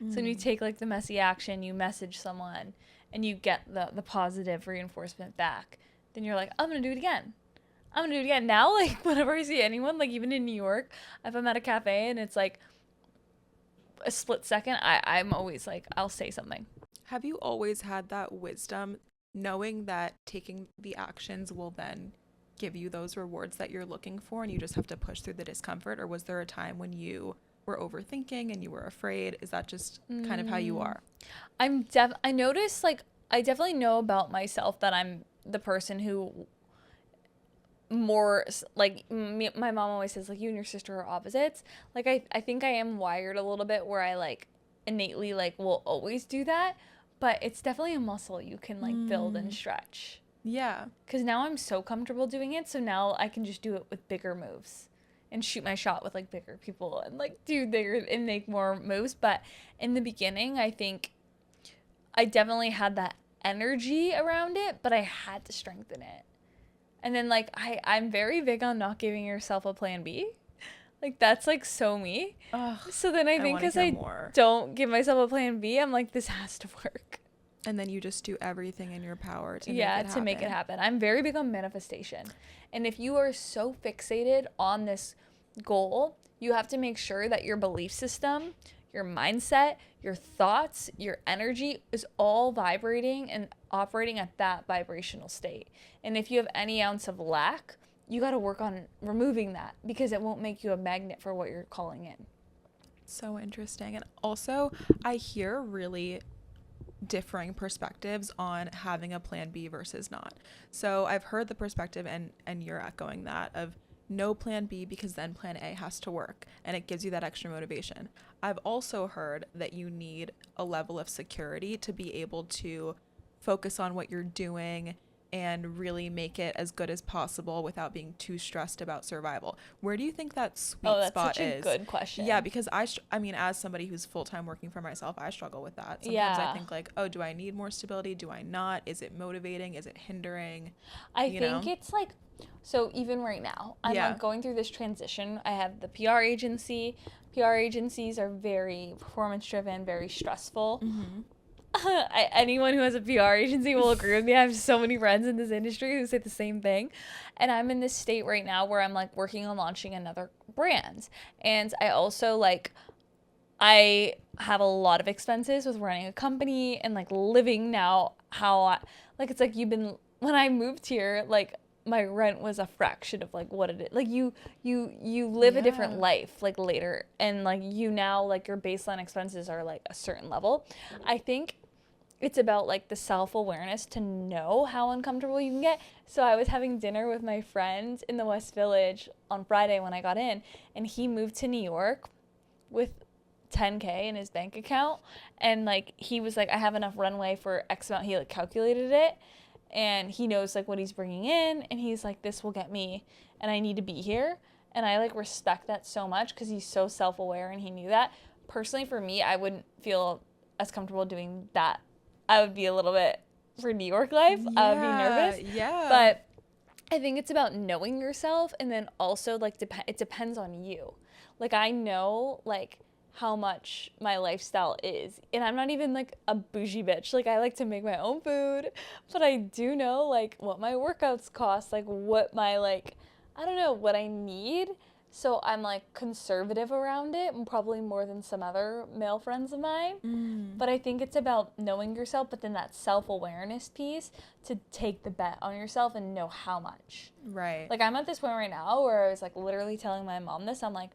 Speaker 1: So when you take like the messy action, you message someone and you get the positive reinforcement back, then you're like, I'm gonna do it again. Now, like, whenever I see anyone, like, even in New York, if I'm at a cafe and it's like a split second, I'm always like, I'll say something.
Speaker 2: Have you always had that wisdom, knowing that taking the actions will then give you those rewards that you're looking for, and you just have to push through the discomfort? Or was there a time when you were overthinking and you were afraid? Is that just kind of how you are?
Speaker 1: I notice, like, I definitely know about myself that I'm the person who more like my mom always says, like, you and your sister are opposites. Like, I think I am wired a little bit where I like innately like will always do that, but it's definitely a muscle you can like build and stretch. Yeah, because now I'm so comfortable doing it, so now I can just do it with bigger moves and shoot my shot with like bigger people and like do bigger and make more moves. But in the beginning, I think I definitely had that energy around it, but I had to strengthen it. And then, like, I'm very big on not giving yourself a plan B. Like, that's, like, so me. Ugh, so then I think because I don't give myself a plan B, I'm like, this has to work.
Speaker 2: And then you just do everything in your power to
Speaker 1: make it happen. I'm very big on manifestation. And if you are so fixated on this goal, you have to make sure that your belief system, your mindset, your thoughts, your energy is all vibrating and operating at that vibrational state. And if you have any ounce of lack, you got to work on removing that, because it won't make you a magnet for what you're calling in.
Speaker 2: So interesting. And also, I hear really differing perspectives on having a plan B versus not. So I've heard the perspective, and you're echoing that, of no plan B, because then plan A has to work and it gives you that extra motivation. I've also heard that you need a level of security to be able to focus on what you're doing and really make it as good as possible without being too stressed about survival. Where do you think that sweet spot is?
Speaker 1: Oh, that's such a good question.
Speaker 2: Yeah, because I mean, as somebody who's full-time working for myself, I struggle with that. Sometimes I think like, oh, do I need more stability? Do I not? Is it motivating? Is it hindering?
Speaker 1: I think it's like, so even right now, I'm like going through this transition. I have the PR agency. PR agencies are very performance-driven, very stressful. Mm-hmm. Anyone who has a PR agency will agree with me. I have so many friends in this industry who say the same thing. And I'm in this state right now where I'm like working on launching another brand. And I also like, I have a lot of expenses with running a company and like living now like it's like when I moved here, like my rent was a fraction of like what it is. Like you live a different life like later, and like you now like your baseline expenses are like a certain level. I think it's about like the self-awareness to know how uncomfortable you can get. So I was having dinner with my friend in the West Village on Friday when I got in, and he moved to New York with $10K in his bank account, and like he was like, I have enough runway for X amount. He like calculated it, and he knows like what he's bringing in, and he's like, this will get me, and I need to be here. And I like respect that so much because he's so self-aware, and he knew that. Personally, for me, I wouldn't feel as comfortable doing that. I would be a little bit, for New York life, I would be nervous. Yeah. But I think it's about knowing yourself, and then also like it depends on you. Like I know like how much my lifestyle is, and I'm not even like a bougie bitch. Like I like to make my own food, but I do know like what my workouts cost, like what my like, I don't know, what I need. So I'm like conservative around it, and probably more than some other male friends of mine. But I think it's about knowing yourself, but then that self-awareness piece to take the bet on yourself and know how much.
Speaker 2: Right.
Speaker 1: Like I'm at this point right now where I was like literally telling my mom this. I'm like,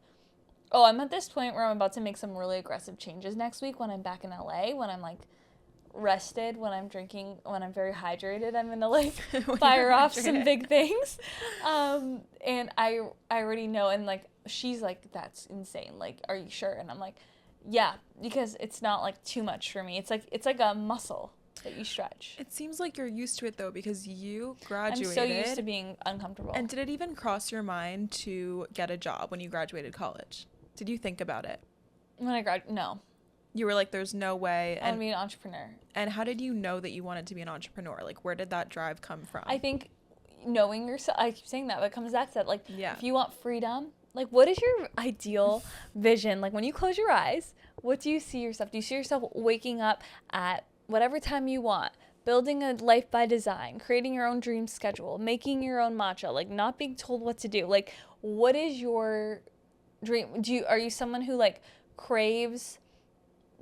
Speaker 1: oh, I'm at this point where I'm about to make some really aggressive changes next week when I'm back in LA, when I'm like rested, when I'm drinking, when I'm very hydrated. I'm gonna like fire off some big things. And I already know, and like she's like, that's insane, like are you sure? And I'm like, yeah, because it's not like too much for me. It's like a muscle that you stretch.
Speaker 2: It seems like you're used to it though, because you graduated.
Speaker 1: I'm so used to being uncomfortable.
Speaker 2: And did it even cross your mind to get a job when you graduated college? Did you think about it?
Speaker 1: When I no.
Speaker 2: You were like, there's no way.
Speaker 1: I want to be an entrepreneur.
Speaker 2: And how did you know that you wanted to be an entrepreneur? Like, where did that drive come from?
Speaker 1: I think knowing yourself, I keep saying that, but it comes back to that. Like, if you want freedom, like, what is your ideal vision? Like, when you close your eyes, what do you see yourself? Do you see yourself waking up at whatever time you want, building a life by design, creating your own dream schedule, making your own matcha, like, not being told what to do? Like, what is your dream? Are you someone who, like, craves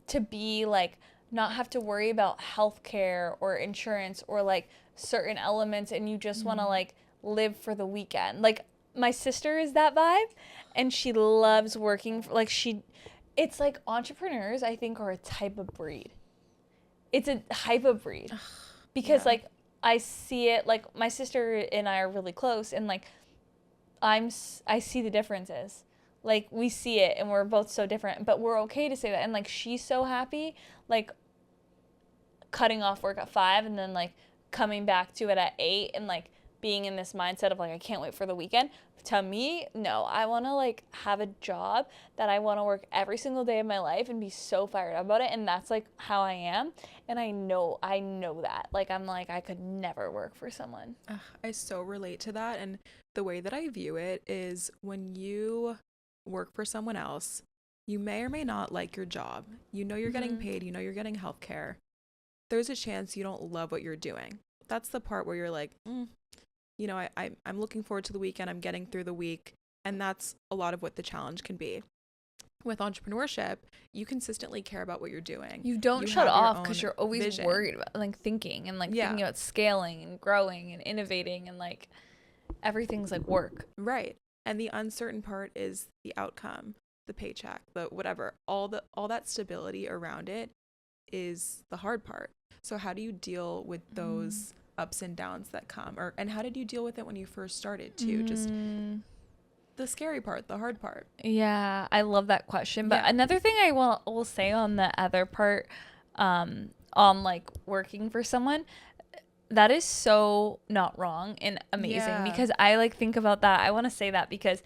Speaker 1: to be like not have to worry about healthcare or insurance or like certain elements, and you just want to like live for the weekend? Like my sister is that vibe, and she loves working for, like it's like entrepreneurs I think are a type of breed. It's a type of breed because like I see it, like my sister and I are really close, and like I see the differences. Like, we see it, and we're both so different, but we're okay to say that. And, like, she's so happy, like, cutting off work at 5 and then, like, coming back to it at 8 and, like, being in this mindset of, like, I can't wait for the weekend. To me, no. I want to, like, have a job that I want to work every single day of my life and be so fired up about it, and that's, like, how I am. And I know that. Like, I'm like, I could never work for someone.
Speaker 2: I so relate to that, and the way that I view it is when you work for someone else, you may or may not like your job. You know you're getting paid, you know you're getting healthcare, there's a chance you don't love what you're doing. That's the part where you're like, you know, I'm looking forward to the weekend. I'm getting through the week. And that's a lot of what the challenge can be. With entrepreneurship, you consistently care about what you're doing.
Speaker 1: You don't shut off because you're always vision. Worried about like thinking and like thinking about scaling and growing and innovating and like everything's like work.
Speaker 2: Right. And the uncertain part is the outcome, the paycheck, the whatever. All that stability around it is the hard part. So how do you deal with those ups and downs that come? And how did you deal with it when you first started too? Just the scary part, the hard part.
Speaker 1: Yeah, I love that question. But another thing I will say on the other part, on like working for someone, that is so not wrong and amazing because I like think about that. I want to say that because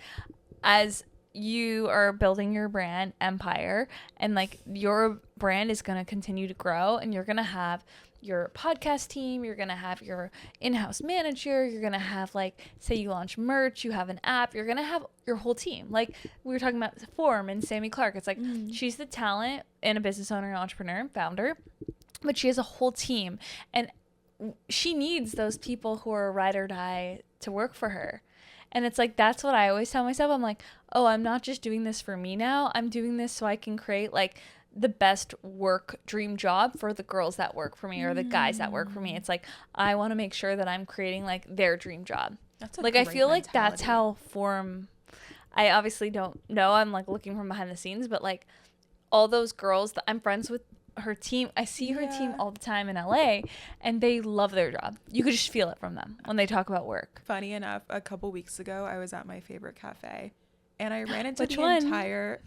Speaker 1: as you are building your brand empire and like your brand is going to continue to grow and you're going to have your podcast team, you're going to have your in-house manager, you're going to have like, say you launch merch, you have an app, you're going to have your whole team. Like we were talking about Form and Sammy Clark. It's like, she's the talent and a business owner and entrepreneur and founder, but she has a whole team and she needs those people who are ride or die to work for her. And it's like, that's what I always tell myself. I'm like, oh, I'm not just doing this for me now. I'm doing this so I can create like the best work dream job for the girls that work for me or the guys that work for me. It's like, I want to make sure that I'm creating like their dream job.
Speaker 2: That's
Speaker 1: like, I feel like that's how Form, I obviously don't know. I'm like looking from behind the scenes, but like all those girls that I'm friends with, her team, I see her team all the time in LA and they love their job. You could just feel it from them when they talk about work.
Speaker 2: Funny enough, a couple weeks ago, I was at my favorite cafe and I ran into entire...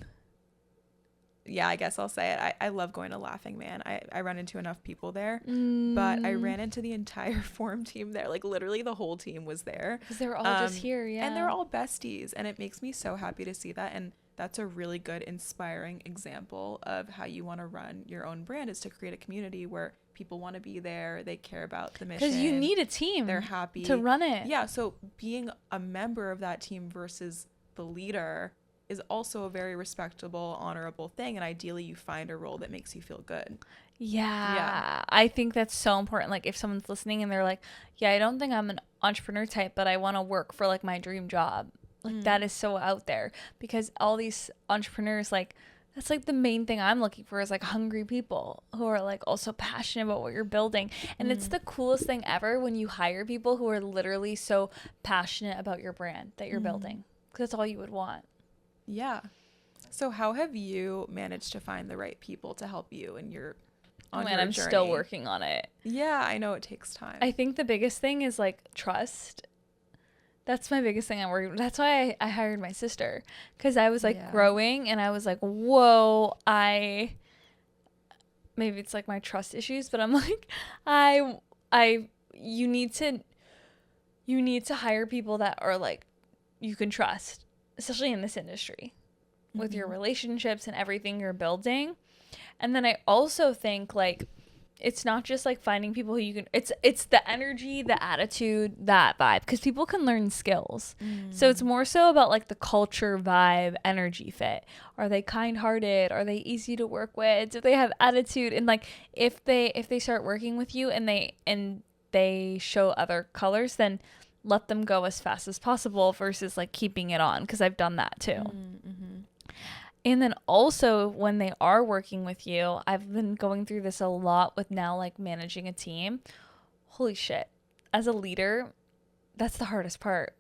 Speaker 2: Yeah, I guess I'll say it. I love going to Laughing Man. I run into enough people there, but I ran into the entire Form team there. Like literally the whole team was there.
Speaker 1: Because they were all just here,
Speaker 2: and they're all besties. And it makes me so happy to see that. And that's a really good, inspiring example of how you want to run your own brand, is to create a community where people want to be there. They care about the mission.
Speaker 1: Because you need a team.
Speaker 2: They're happy
Speaker 1: to run it.
Speaker 2: Yeah, so being a member of that team versus the leader is also a very respectable, honorable thing. And ideally you find a role that makes you feel good.
Speaker 1: Yeah. I think that's so important. Like if someone's listening and they're like, yeah, I don't think I'm an entrepreneur type, but I want to work for like my dream job. Like that is so out there because all these entrepreneurs, like that's like the main thing I'm looking for is like hungry people who are like also passionate about what you're building. And it's the coolest thing ever when you hire people who are literally so passionate about your brand that you're building. Because that's all you would want.
Speaker 2: Yeah. So how have you managed to find the right people to help you in your journey?
Speaker 1: I'm still working on it.
Speaker 2: Yeah, I know it takes time.
Speaker 1: I think the biggest thing is like trust. That's my biggest thing I'm working with. That's why I hired my sister, because I was like growing and I was like, whoa, maybe it's like my trust issues, but I'm like, you need to hire people that are like, you can trust, especially in this industry with your relationships and everything you're building. And then I also think like, it's not just like finding people who you can, it's the energy, the attitude, that vibe, because people can learn skills. So it's more so about like the culture, vibe, energy fit. Are they kind-hearted? Are they easy to work with? Do they have attitude? And like if they start working with you and they show other colors, then let them go as fast as possible versus like keeping it on, because I've done that too. And then also when they are working with you, I've been going through this a lot with now like managing a team. Holy shit. As a leader, that's the hardest part.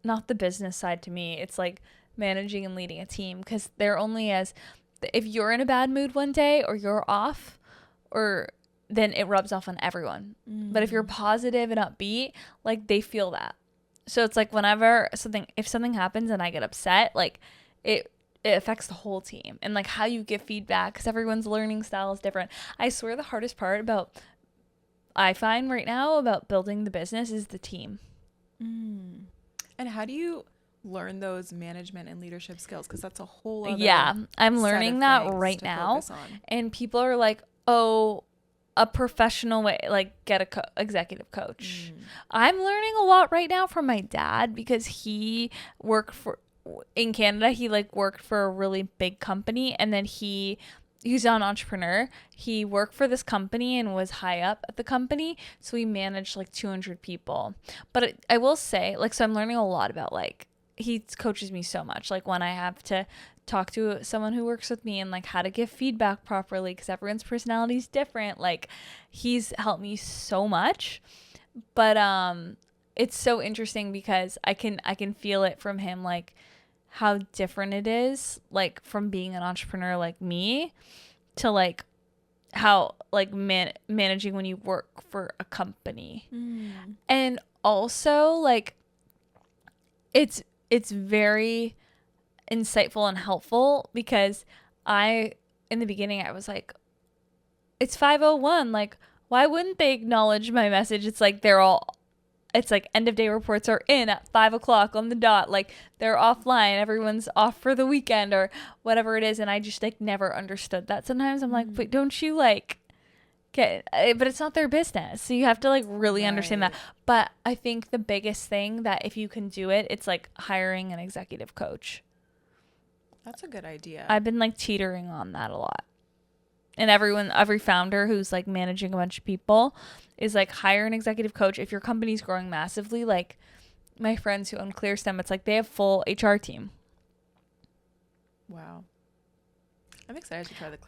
Speaker 1: Not the business side to me. It's like managing and leading a team, because they're only as, if you're in a bad mood one day or you're off, or then it rubs off on everyone. But if you're positive and upbeat, like they feel that. So it's like whenever if something happens and I get upset, like it affects the whole team, and like how you give feedback, because everyone's learning style is different. I swear the hardest part I find right now about building the business is the team.
Speaker 2: And how do you learn those management and leadership skills? Because that's a whole other
Speaker 1: I'm learning that right now. And people are like, oh, a professional way, like get a executive coach. I'm learning a lot right now from my dad, because he worked in Canada, he like worked for a really big company, and then he he's an entrepreneur. He worked for this company and was high up at the company. So he managed like 200 people. But I will say, like, so I'm learning a lot about, like, he coaches me so much. Like, when I have to talk to someone who works with me and like how to give feedback properly, because everyone's personality is different. Like, he's helped me so much. But it's so interesting because I can feel it from him, like how different it is, like from being an entrepreneur like me to like how like managing when you work for a company. And also like it's very insightful and helpful because in the beginning I was like, it's 5:01, like why wouldn't they acknowledge my message? It's like it's like end of day reports are in at 5:00 on the dot. Like they're offline. Everyone's off for the weekend or whatever it is. And I just like never understood that. Sometimes I'm like, but don't you like get, but it's not their business. So you have to like really understand that. But I think the biggest thing that if you can do it, it's like hiring an executive coach.
Speaker 2: That's a good idea.
Speaker 1: I've been like teetering on that a lot. And every founder who's like managing a bunch of people is like, hire an executive coach. If your company's growing massively, like my friends who own ClearStem, it's like they have full HR team.
Speaker 2: Wow. I'm excited to try the ClearStem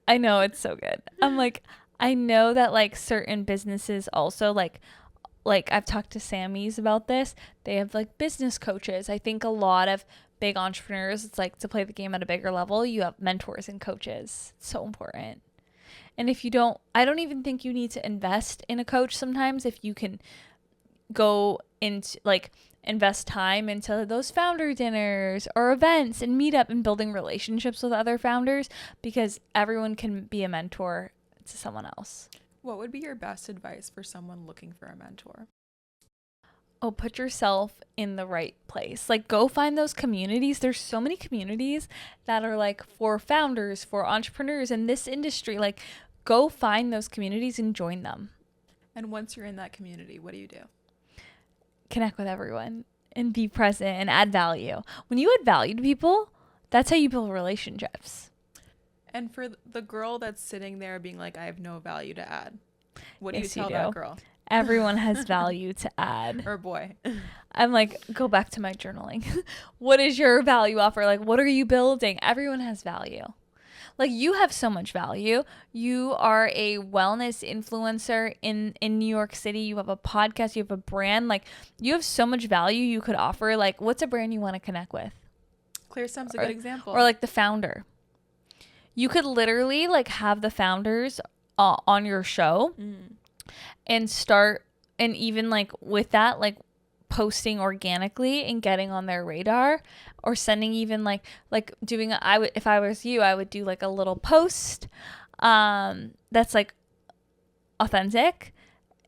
Speaker 1: I know it's so good. I'm like, I know that like certain businesses also like I've talked to Sammy's about this. They have like business coaches. I think a lot of big entrepreneurs, it's like to play the game at a bigger level, you have mentors and coaches. It's so important. And if you don't, I don't even think you need to invest in a coach sometimes if you can go into like invest time into those founder dinners or events and meet up and building relationships with other founders, because everyone can be a mentor to someone else.
Speaker 2: What would be your best advice for someone looking for a mentor?
Speaker 1: Oh, put yourself in the right place. Like, go find those communities. There's so many communities that are like for founders, for entrepreneurs in this industry. Like, go find those communities and join them.
Speaker 2: And once you're in that community, what do you do?
Speaker 1: Connect with everyone and be present and add value. When you add value to people, that's how you build relationships.
Speaker 2: And for the girl that's sitting there being like, I have no value to add, what do you tell that girl?
Speaker 1: Everyone has value to add.
Speaker 2: Or boy.
Speaker 1: I'm like, go back to my journaling. What is your value offer? Like, what are you building? Everyone has value. Like, you have so much value. You are a wellness influencer in New York City. You have a podcast. You have a brand. Like, you have so much value you could offer. Like, what's a brand you want to connect with?
Speaker 2: ClearStem's a good example.
Speaker 1: Or like the founder. You could literally like have the founders on your show. And start, and even like with that, like posting organically and getting on their radar, or sending even like doing if I was you, I would do like a little post that's like authentic,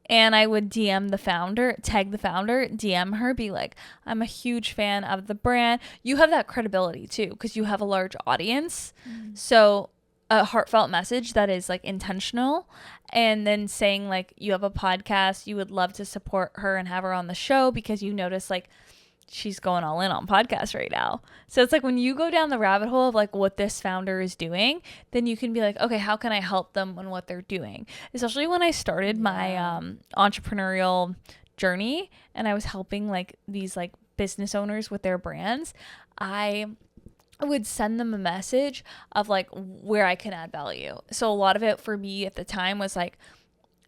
Speaker 1: and I would DM the founder, tag the founder, DM her, be like, I'm a huge fan of the brand. You have that credibility too because you have a large audience. So a heartfelt message that is like intentional, and then saying like you have a podcast, you would love to support her and have her on the show because you notice like she's going all in on podcasts right now. So it's like when you go down the rabbit hole of like what this founder is doing, then you can be like, okay, how can I help them in what they're doing? Especially when I started my entrepreneurial journey and I was helping like these like business owners with their brands, I would send them a message of like where I can add value. So a lot of it for me at the time was like,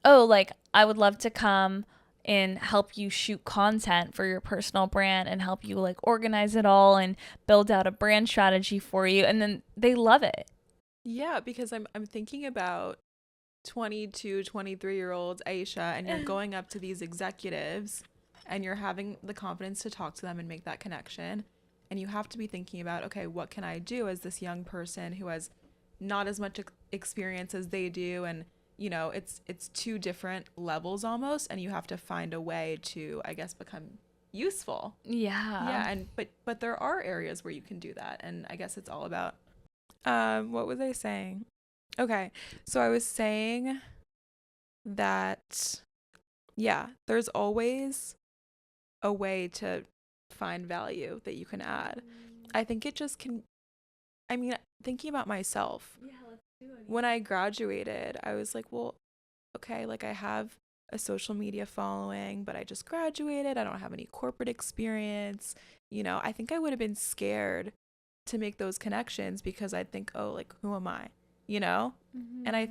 Speaker 1: oh, like I would love to come and help you shoot content for your personal brand and help you like organize it all and build out a brand strategy for you. And then they love it.
Speaker 2: Yeah, because I'm thinking about 22, 23-year-olds, Ayesha, and you're going up to these executives and you're having the confidence to talk to them and make that connection. And you have to be thinking about, okay, what can I do as this young person who has not as much experience as they do? And, you know, it's two different levels almost. And you have to find a way to, I guess, become useful.
Speaker 1: Yeah.
Speaker 2: Yeah. And but there are areas where you can do that. And I guess it's all about, what was I saying? Okay. So I was saying that, yeah, there's always a way to find value that you can add. I think I mean, thinking about myself,
Speaker 1: let's do it.
Speaker 2: when I graduated, I was like, well, okay, like I have a social media following, but I just graduated. I don't have any corporate experience. I think I would have been scared to make those connections because I'd think, oh, like, who am I? And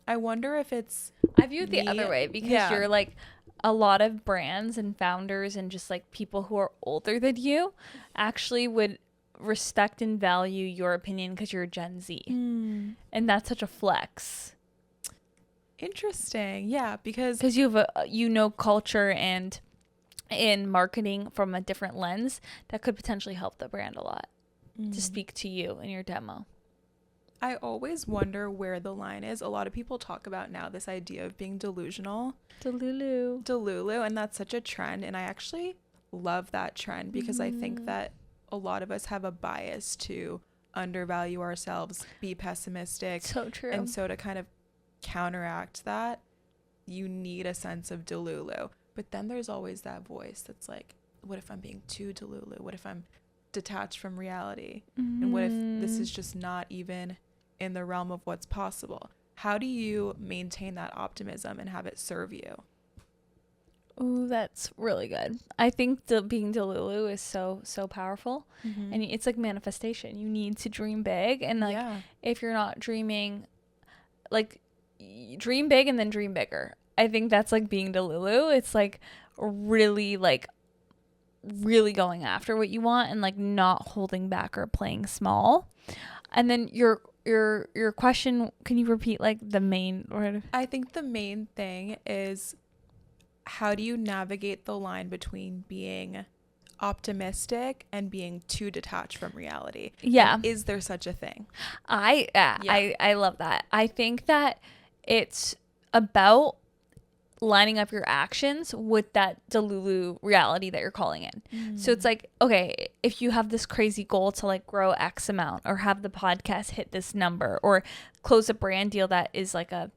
Speaker 2: I wonder if it's
Speaker 1: I view it the other way because you're like a lot of brands and founders and just like people who are older than you actually would respect and value your opinion because you're Gen Z. And that's such a flex.
Speaker 2: Interesting. Yeah, because
Speaker 1: you have culture and in marketing from a different lens that could potentially help the brand a lot to speak to you in your demo.
Speaker 2: I always wonder where the line is. A lot of people talk about now this idea of being delusional. Delulu, and that's such a trend. And I actually love that trend because I think that a lot of us have a bias to undervalue ourselves, be pessimistic.
Speaker 1: So true.
Speaker 2: And so to kind of counteract that, you need a sense of delulu. But then there's always that voice that's like, what if I'm being too delulu? What if I'm detached from reality? And what if this is just not even in the realm of what's possible? How do you maintain that optimism and have it serve you?
Speaker 1: Ooh, that's really good. I think being delulu is so powerful. And it's like manifestation. You need to dream big, and like if you're not dreaming, like dream big and then dream bigger. I think that's like being delulu. It's like really going after what you want and like not holding back or playing small. And then your question, can you repeat like the main word?
Speaker 2: I think the main thing is, how do you navigate the line between being optimistic and being too detached from reality?
Speaker 1: Yeah.
Speaker 2: And is there such a thing?
Speaker 1: I love that. I think that it's about lining up your actions with that delulu reality that you're calling in. So it's like, okay, if you have this crazy goal to like grow X amount or have the podcast hit this number or close a brand deal that is like a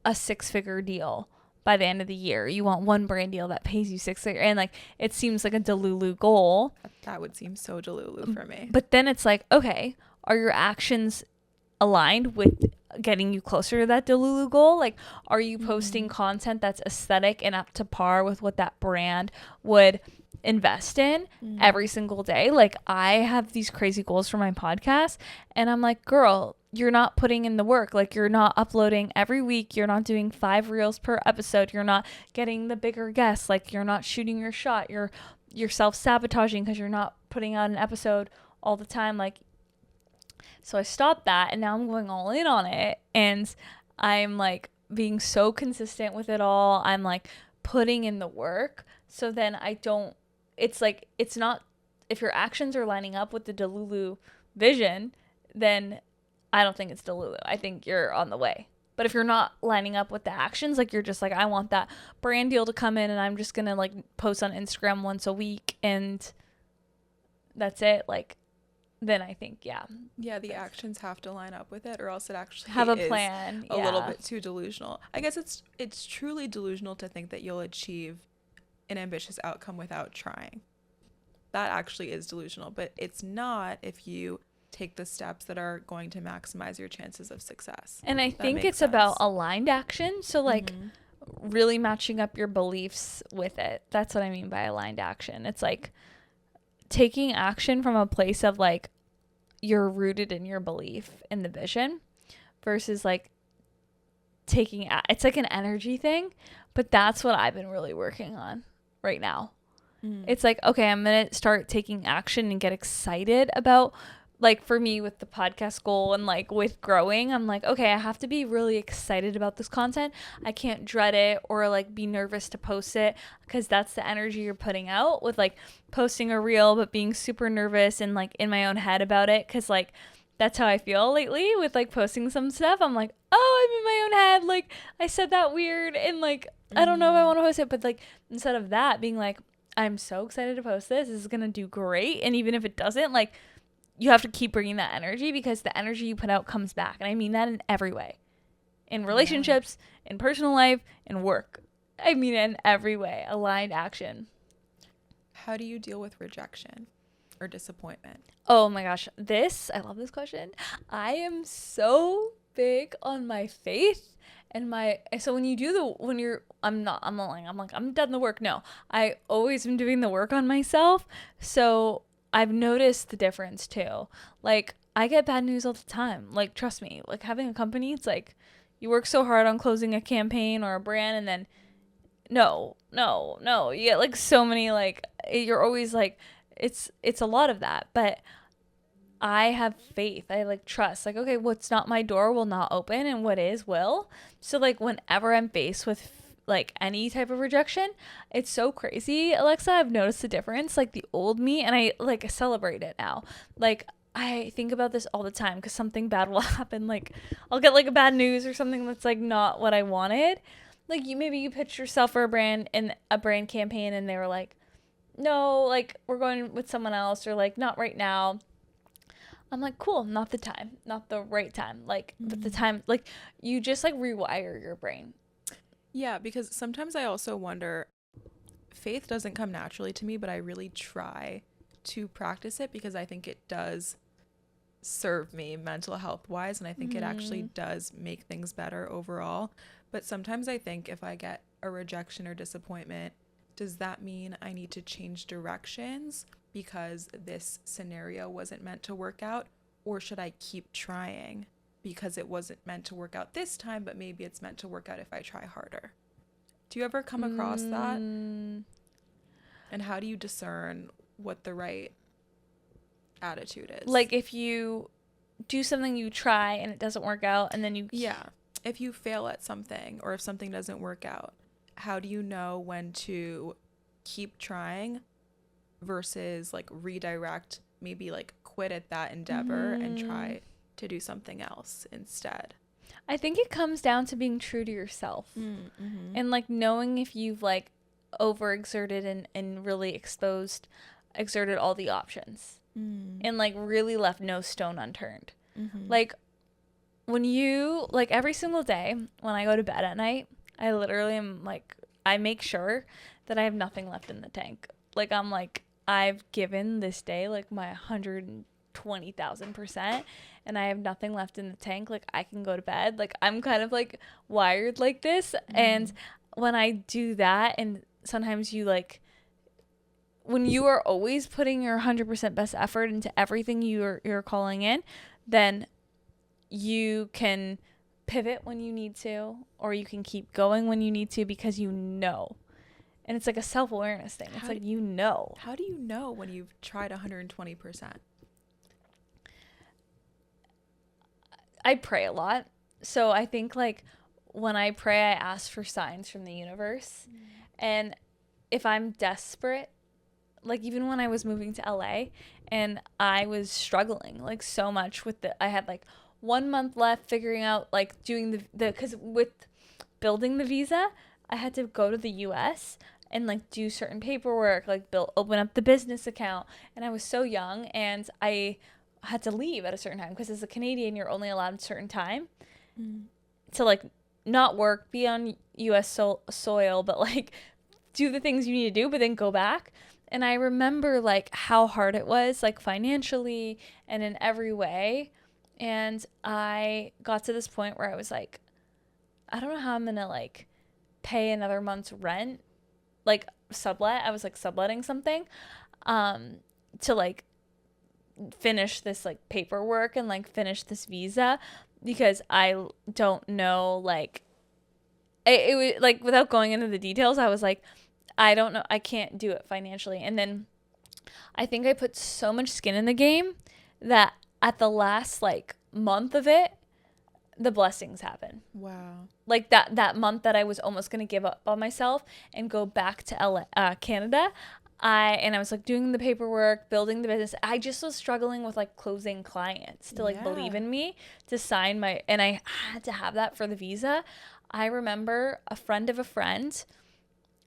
Speaker 1: 6-figure deal by the end of the year, you want one brand deal that pays you 6-figure, and like it seems like a delulu goal.
Speaker 2: That would seem so delulu for me.
Speaker 1: But then it's like, okay, are your actions aligned with getting you closer to that delulu goal? Like, are you posting content that's aesthetic and up to par with what that brand would invest in every single day? Like, I have these crazy goals for my podcast, and I'm like, girl, you're not putting in the work. Like, you're not uploading every week. You're not doing 5 reels per episode. You're not getting the bigger guests. Like, you're not shooting your shot. You're self-sabotaging because you're not putting out an episode all the time. Like, so I stopped that, and now I'm going all in on it, and I'm like being so consistent with it all. I'm like putting in the work. So then it's like, it's not, if your actions are lining up with the delulu vision, then I don't think it's delulu. I think you're on the way. But if you're not lining up with the actions, like you're just like, I want that brand deal to come in and I'm just going to like post on Instagram once a week and that's it. Like, then I think,
Speaker 2: the actions have to line up with it, or else it actually
Speaker 1: have a plan.
Speaker 2: A little bit too delusional. I guess it's truly delusional to think that you'll achieve an ambitious outcome without trying. That actually is delusional, but it's not if you take the steps that are going to maximize your chances of success.
Speaker 1: And I think it's about aligned action. So like really matching up your beliefs with it. That's what I mean by aligned action. It's like taking action from a place of like you're rooted in your belief in the vision versus like it's like an energy thing, but that's what I've been really working on right now. It's like, okay, I'm going to start taking action and get excited about, like for me with the podcast goal and like with growing, I'm like, okay, I have to be really excited about this content. I can't dread it or like be nervous to post it, because that's the energy you're putting out with like posting a reel, but being super nervous and like in my own head about it. Cause like that's how I feel lately with like posting some stuff. I'm like, oh, I'm in my own head. Like I said that weird and like, I don't know if I want to post it, but like instead of that being like, I'm so excited to post this. This is going to do great. And even if it doesn't, like, you have to keep bringing that energy, because the energy you put out comes back. And I mean that in every way. In relationships, in personal life, in work. I mean in every way. Aligned action.
Speaker 2: How do you deal with rejection? or disappointment?
Speaker 1: Oh my gosh, I love this question. I am so big on my faith and so when I'm not lying, I'm done the work. No, I always am doing the work on myself. So I've noticed the difference too. Like, I get bad news all the time. Like, trust me, like having a company, it's like you work so hard on closing a campaign or a brand, and then no. You get like so many, like, you're always like, it's a lot of that. But I have faith. I like trust. Like, okay, what's not my door will not open, and what is will. So like whenever I'm faced with like any type of rejection, it's so crazy, Alexa. I've noticed the difference. Like the old me, and I like celebrate it now. Like, I think about this all the time because something bad will happen. Like, I'll get like a bad news or something that's like not what I wanted. Like, maybe you pitched yourself for a brand in a brand campaign, and they were like, no, like we're going with someone else, or like not right now. I'm like, cool, not the time, not the right time. Like, but the time, like, you just like rewire your brain.
Speaker 2: Yeah, because sometimes I also wonder, faith doesn't come naturally to me, but I really try to practice it because I think it does serve me mental health wise, and I think it actually does make things better overall. But sometimes I think if I get a rejection or disappointment, does that mean I need to change directions because this scenario wasn't meant to work out? Or should I keep trying because it wasn't meant to work out this time, but maybe it's meant to work out if I try harder? Do you ever come across that? And how do you discern what the right attitude is?
Speaker 1: Like, if you do something, you try and it doesn't work out, and then
Speaker 2: yeah, if you fail at something or if something doesn't work out, how do you know when to keep trying versus like redirect, maybe like quit at that endeavor and try to do something else instead?
Speaker 1: I think it comes down to being true to yourself and like knowing if you've like overexerted and really exerted all the options and like really left no stone unturned. Like, when you, like, every single day when I go to bed at night, I literally am like, I make sure that I have nothing left in the tank. Like, I'm like, I've given this day like my 120,000%, and I have nothing left in the tank. Like, I can go to bed. Like, I'm kind of like wired like this. And when I do that, and sometimes you like, when you are always putting your 100% best effort into everything you're calling in, then you can pivot when you need to, or you can keep going when you need to, because you know. And it's like a self-awareness thing. It's like, you know.
Speaker 2: How do you know when you've tried 120%?
Speaker 1: I pray a lot. So I think like when I pray, I ask for signs from the universe. And if I'm desperate, like even when I was moving to LA and I was struggling like so much with I had like 1 month left figuring out like doing because with building the visa, I had to go to the US and like do certain paperwork, like open up the business account. And I was so young, and I had to leave at a certain time because as a Canadian, you're only allowed a certain time to like not work, be on US soil, but like do the things you need to do, but then go back. And I remember like how hard it was, like financially and in every way. And I got to this point where I was like, I don't know how I'm going to like pay another month's rent, like sublet. I was like subletting something to like finish this like paperwork and like finish this visa, because I don't know, like it was like, without going into the details, I was like, I don't know, I can't do it financially. And then I think I put so much skin in the game that at the last like month of it, the blessings happen.
Speaker 2: Wow.
Speaker 1: Like that month that I was almost going to give up on myself and go back to Canada, I was like doing the paperwork, building the business. I just was struggling with like closing clients to like believe in me to sign and I had to have that for the visa. I remember a friend of a friend,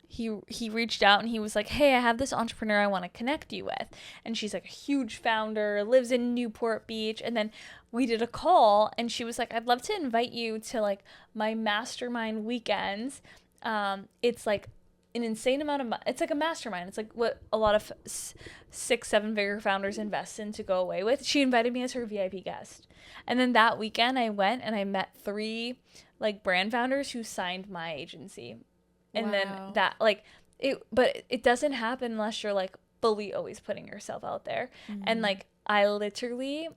Speaker 1: he reached out and he was like, hey, I have this entrepreneur I want to connect you with. And she's like a huge founder, lives in Newport Beach. And then we did a call and she was like, I'd love to invite you to like my mastermind weekends. It's like an insane amount of money. It's like a mastermind. It's like what a lot of 6-7 figure founders invest in to go away with. She invited me as her VIP guest. And then that weekend I went and I met 3 like brand founders who signed my agency. And then that like but it doesn't happen unless you're like fully always putting yourself out there. And like I literally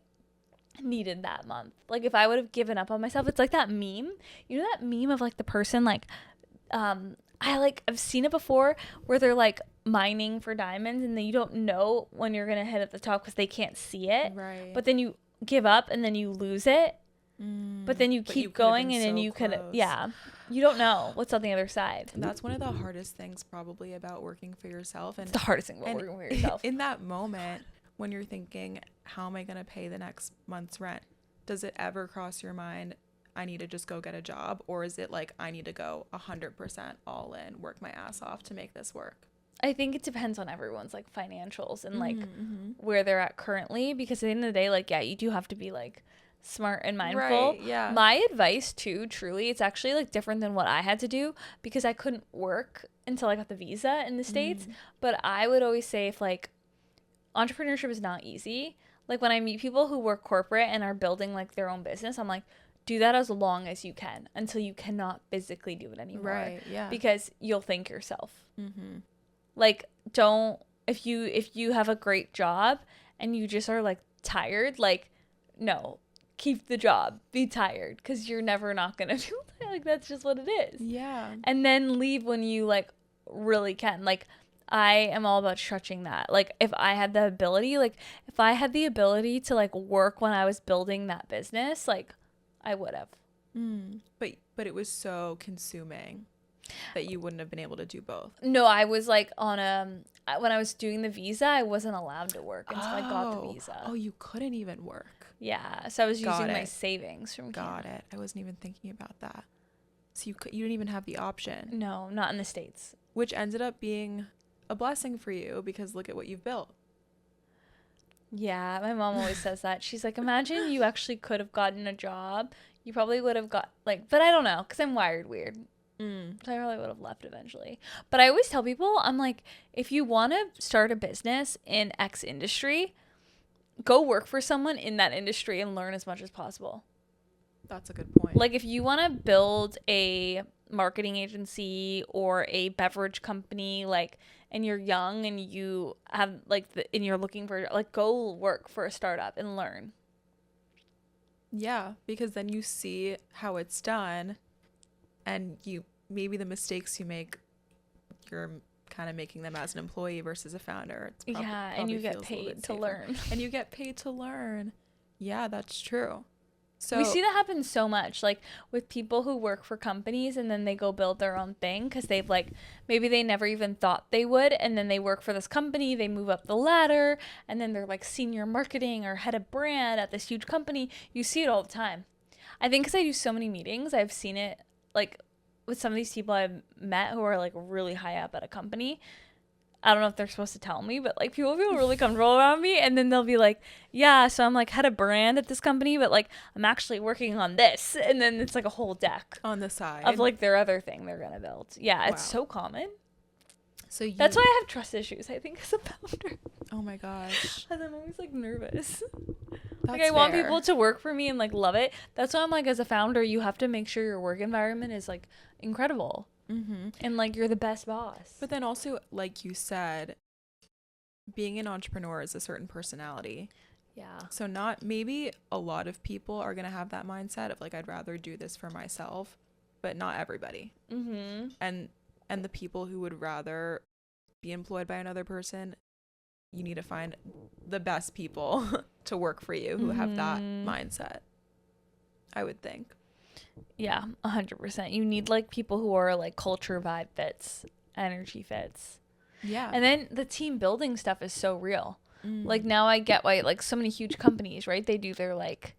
Speaker 1: needed that month. Like if I would have given up on myself, it's like that meme. You know that meme of like the person like I've seen it before where they're like mining for diamonds and then you don't know when you're gonna hit at the top because they can't see it.
Speaker 2: Right.
Speaker 1: But then you give up and then you lose it. But then you keep going and then you could you don't know what's on the other side.
Speaker 2: And that's one of the hardest things probably about working for yourself. And
Speaker 1: it's the hardest thing about working for yourself.
Speaker 2: In that moment when you're thinking, how am I gonna pay the next month's rent? Does it ever cross your mind, I need to just go get a job? Or is it like, I need to go 100% all in, work my ass off to make this work?
Speaker 1: I think it depends on everyone's like financials and like where they're at currently, because at the end of the day, like, yeah, you do have to be like smart and mindful.
Speaker 2: Right, yeah.
Speaker 1: My advice too, truly, it's actually like different than what I had to do because I couldn't work until I got the visa in the States. But I would always say if like entrepreneurship is not easy, like when I meet people who work corporate and are building like their own business, I'm like, do that as long as you can until you cannot physically do it anymore.
Speaker 2: Right, yeah.
Speaker 1: Because you'll thank yourself. Like, don't, if you have a great job and you just are like tired, like, no, keep the job, be tired, because you're never not gonna do that. Like, that's just what it is.
Speaker 2: Yeah.
Speaker 1: And then leave when you like really can. Like, I am all about stretching that. Like, if I had the ability to like work when I was building that business, like I would have.
Speaker 2: But it was so consuming that you wouldn't have been able to do both.
Speaker 1: No, I was like on when I was doing the visa, I wasn't allowed to work until I got the visa.
Speaker 2: Oh, you couldn't even work.
Speaker 1: Yeah, so I was using my savings from
Speaker 2: Got
Speaker 1: Canada.
Speaker 2: it. I wasn't even thinking about that. So you didn't even have the option.
Speaker 1: No, not in the States.
Speaker 2: Which ended up being a blessing for you because look at what you've built.
Speaker 1: Yeah, my mom always says that. She's like, imagine you actually could have gotten a job. You probably would have got like, but I don't know, because I'm wired weird. So I probably would have left eventually. But I always tell people, I'm like, if you want to start a business in X industry, go work for someone in that industry and learn as much as possible.
Speaker 2: That's a good point.
Speaker 1: Like if you want to build a marketing agency or a beverage company, like, and you're young and you have like and you're looking for, like, go work for a startup and learn.
Speaker 2: Yeah, because then you see how it's done, and maybe the mistakes you make, you're kind of making them as an employee versus a founder.
Speaker 1: And you get paid to learn.
Speaker 2: And you get paid to learn. Yeah, that's true. So
Speaker 1: we see that happen so much, like with people who work for companies and then they go build their own thing because they've like, maybe they never even thought they would, and then they work for this company, they move up the ladder, and then they're like senior marketing or head of brand at this huge company. You see it all the time. I think because I do so many meetings, I've seen it like with some of these people I've met who are like really high up at a company. I don't know if they're supposed to tell me, but like people feel really comfortable around me, and then they'll be like, yeah, so I'm like head of brand at this company, but like I'm actually working on this, and then it's like a whole deck
Speaker 2: on the side
Speaker 1: of like their other thing they're gonna build. Yeah, it's so common. So that's why I have trust issues, I think, as a founder.
Speaker 2: Oh my gosh.
Speaker 1: And I'm always like nervous.
Speaker 2: That's
Speaker 1: like I want people to work for me and like love it. That's why I'm like, as a founder, you have to make sure your work environment is like incredible. And like you're the best boss.
Speaker 2: But then also, like you said, being an entrepreneur is a certain personality.
Speaker 1: Yeah.
Speaker 2: So maybe a lot of people are gonna have that mindset of like, I'd rather do this for myself, but not everybody. And the people who would rather be employed by another person, you need to find the best people to work for you who have that mindset, I would think.
Speaker 1: Yeah, 100%. You need like people who are like culture vibe fits, energy fits.
Speaker 2: Yeah.
Speaker 1: And then the team building stuff is so real. Like now I get why like so many huge companies, right? They do their like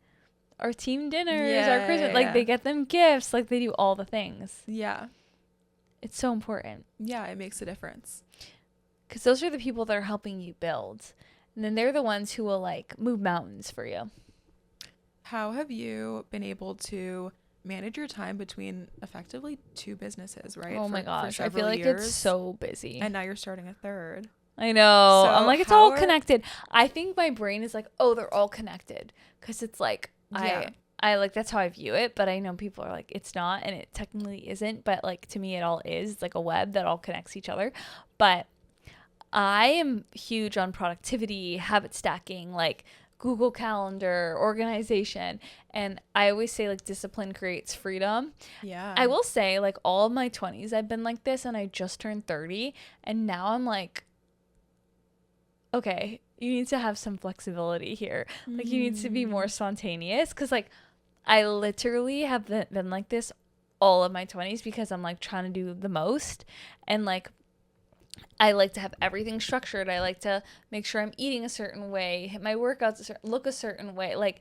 Speaker 1: our team dinners, our Christmas, like they get them gifts, like they do all the things.
Speaker 2: Yeah.
Speaker 1: It's so important.
Speaker 2: Yeah, it makes a difference.
Speaker 1: Because those are the people that are helping you build. And then they're the ones who will like move mountains for you.
Speaker 2: How have you been able to manage your time between effectively 2 businesses, right?
Speaker 1: Oh my gosh, I feel
Speaker 2: several
Speaker 1: like
Speaker 2: years,
Speaker 1: it's so busy.
Speaker 2: and now you're starting a third.
Speaker 1: I know.
Speaker 2: So
Speaker 1: I'm like, it's all connected. I think my brain is like, oh, they're all connected, because it's like I like, that's how I view it. But I know people are like, it's not, and it technically isn't. But like, to me, it all is. It's like a web that all connects each other. But I am huge on productivity, habit stacking, like Google Calendar, organization. And I always say, like, discipline creates freedom.
Speaker 2: Yeah.
Speaker 1: I will say, like, all of my 20s, I've been like this, and I just turned 30. And now I'm like, okay, you need to have some flexibility here. Like, you need to be more spontaneous. Because, like, I literally have been like this all of my 20s, because I'm like trying to do the most, and like I like to have everything structured. I like to make sure I'm eating a certain way, hit my workouts look a certain way. Like,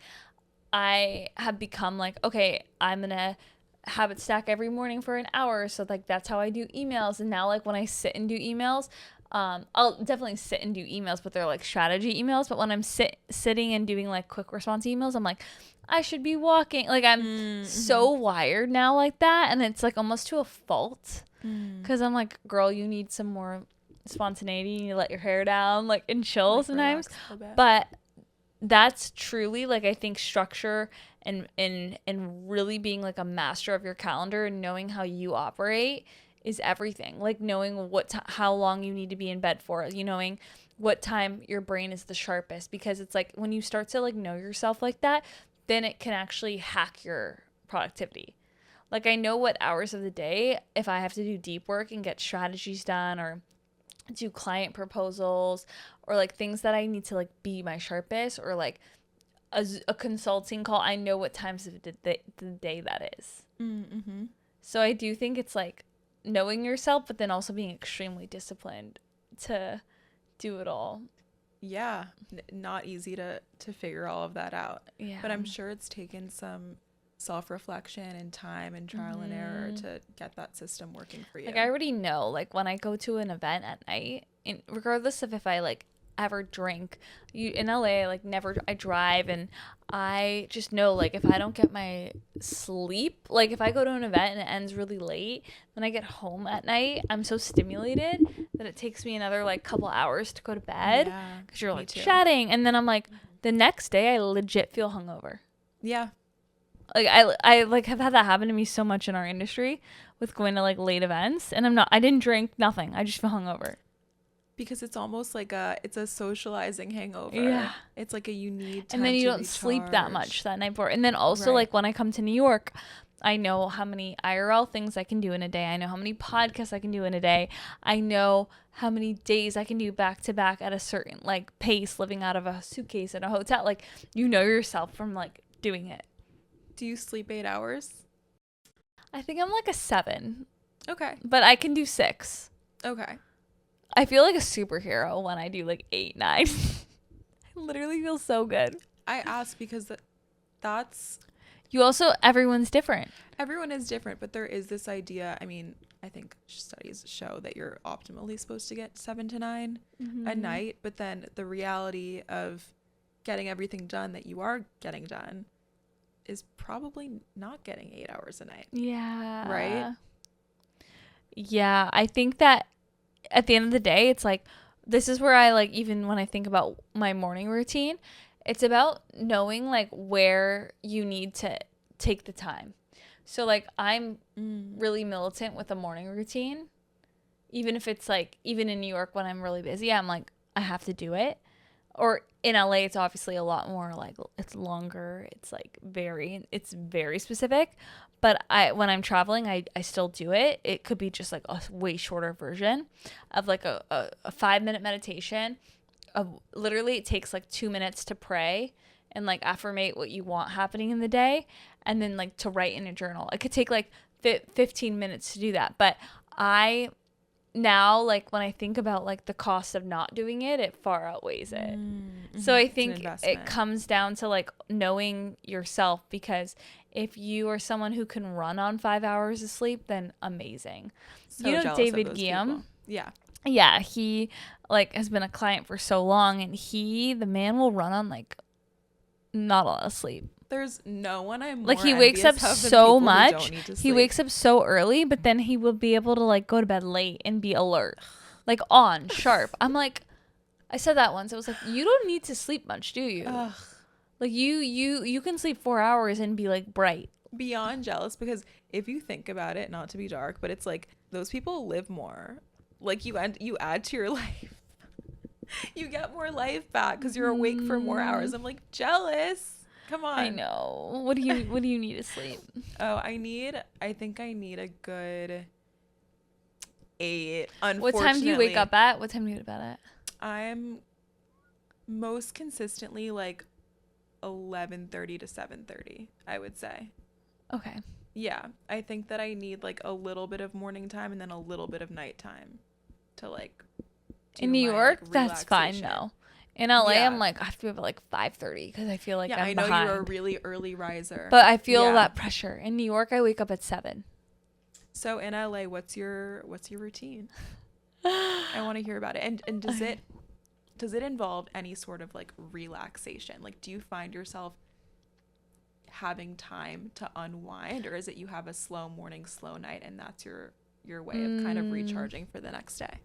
Speaker 1: I have become like, okay, I'm gonna habit stack every morning for an hour, so like that's how I do emails. And now, like, when I sit and do emails, I'll definitely sit and do emails, but they're like strategy emails. But when I'm sitting and doing like quick response emails, I'm like, I should be walking. Like, I'm so wired now like that, and it's like almost to a fault, because I'm like, girl, you need some more spontaneity. You need to let your hair down, like, and chill, like, sometimes. But that's truly, like, I think structure and really being like a master of your calendar and knowing how you operate is everything. Like, knowing how long you need to be in bed for, you knowing what time your brain is the sharpest, because it's like, when you start to like know yourself like that, then it can actually hack your productivity. Like, I know what hours of the day, if I have to do deep work and get strategies done, or do client proposals, or like things that I need to like be my sharpest, or like a consulting call, I know what times of the day that is. So I do think it's like knowing yourself, but then also being extremely disciplined to do it all.
Speaker 2: Yeah, not easy to figure all of that out.
Speaker 1: Yeah.
Speaker 2: But I'm sure it's taken some self-reflection and time and trial and error to get that system working for you.
Speaker 1: Like, I already know, like, when I go to an event at night, and regardless of if I like ever drink, in LA, like, never, I drive, and I just know, like, if I don't get my sleep, like, if I go to an event and it ends really late, then I get home at night, I'm so stimulated that it takes me another like couple hours to go to bed, because you're like chatting, and then I'm like, the next day I legit feel hungover.
Speaker 2: Yeah.
Speaker 1: Like, I like have had that happen to me so much in our industry with going to like late events, and I didn't drink, nothing, I just feel hungover.
Speaker 2: Because it's almost like it's a socializing hangover.
Speaker 1: Yeah.
Speaker 2: It's like you need time,
Speaker 1: and then you don't
Speaker 2: recharge.
Speaker 1: sleep that much that night before. And then also, like, when I come to New York, I know how many IRL things I can do in a day. I know how many podcasts I can do in a day. I know how many days I can do back to back at a certain like pace, living out of a suitcase in a hotel. Like, you know yourself from like doing it.
Speaker 2: Do you sleep 8 hours?
Speaker 1: I think I'm like a 7.
Speaker 2: Okay.
Speaker 1: But I can do 6.
Speaker 2: Okay.
Speaker 1: I feel like a superhero when I do like 8, 9. I literally feel so good.
Speaker 2: I ask because that's...
Speaker 1: You also, everyone's different.
Speaker 2: Everyone is different, but there is this idea. I mean, I think studies show that you're optimally supposed to get 7 to 9 a night, but then the reality of getting everything done that you are getting done is probably not getting 8 hours a night.
Speaker 1: Yeah.
Speaker 2: Right?
Speaker 1: Yeah, I think that at the end of the day, it's like, this is where I like, even when I think about my morning routine, it's about knowing like where you need to take the time. So like, I'm really militant with a morning routine, even if it's like, even in New York when I'm really busy, I'm like, I have to do it. Or in LA, it's obviously a lot more like, it's longer. It's like it's very specific. But when I'm traveling, I still do it. It could be just like a way shorter version of like a 5-minute meditation. Literally, it takes like 2 minutes to pray and like affirmate what you want happening in the day, and then like to write in a journal. It could take like 15 minutes to do that. But I now, like, when I think about like the cost of not doing it, it far outweighs it. So I think it comes down to like knowing yourself, because if you are someone who can run on 5 hours of sleep, then amazing.
Speaker 2: So
Speaker 1: you know David Guillaume? Yeah, he like has been a client for so long, and the man will run on like not a lot of sleep.
Speaker 2: There's no one I'm
Speaker 1: like
Speaker 2: more
Speaker 1: he wakes up
Speaker 2: envious of than
Speaker 1: so
Speaker 2: people who
Speaker 1: much.
Speaker 2: don't need to
Speaker 1: He
Speaker 2: sleep.
Speaker 1: wakes up so early, but then he will be able to like go to bed late and be alert, like on sharp. I'm like, I said that once. I was like, you don't need to sleep much, do you?
Speaker 2: Ugh.
Speaker 1: Like you can sleep 4 hours and be like bright.
Speaker 2: Beyond jealous, because if you think about it, not to be dark, but it's like those people live more. Like you add to your life. You get more life back because you're awake for more hours. I'm like jealous. Come on.
Speaker 1: I know. What do you need to sleep?
Speaker 2: Oh, I think I need a good 8. Unfortunately.
Speaker 1: What time do you wake up at? What time do you go to bed at?
Speaker 2: I'm most consistently like 11:30 to 7:30, I would say.
Speaker 1: Okay.
Speaker 2: Yeah, I think that I need like a little bit of morning time and then a little bit of nighttime to like do
Speaker 1: In New
Speaker 2: my,
Speaker 1: York,
Speaker 2: like,
Speaker 1: that's fine
Speaker 2: relaxation.
Speaker 1: though. In LA,
Speaker 2: Yeah.
Speaker 1: I'm like I have to be up at like 5:30 because I feel like
Speaker 2: Yeah,
Speaker 1: I'm
Speaker 2: I know
Speaker 1: behind.
Speaker 2: you're a really early riser.
Speaker 1: But I feel
Speaker 2: Yeah.
Speaker 1: that pressure. In New York, I wake up at 7.
Speaker 2: So in LA, what's your routine? I want to hear about it. And does it involve any sort of like relaxation? Like, do you find yourself having time to unwind, or is it you have a slow morning, slow night, and that's your way of kind of recharging for the next day?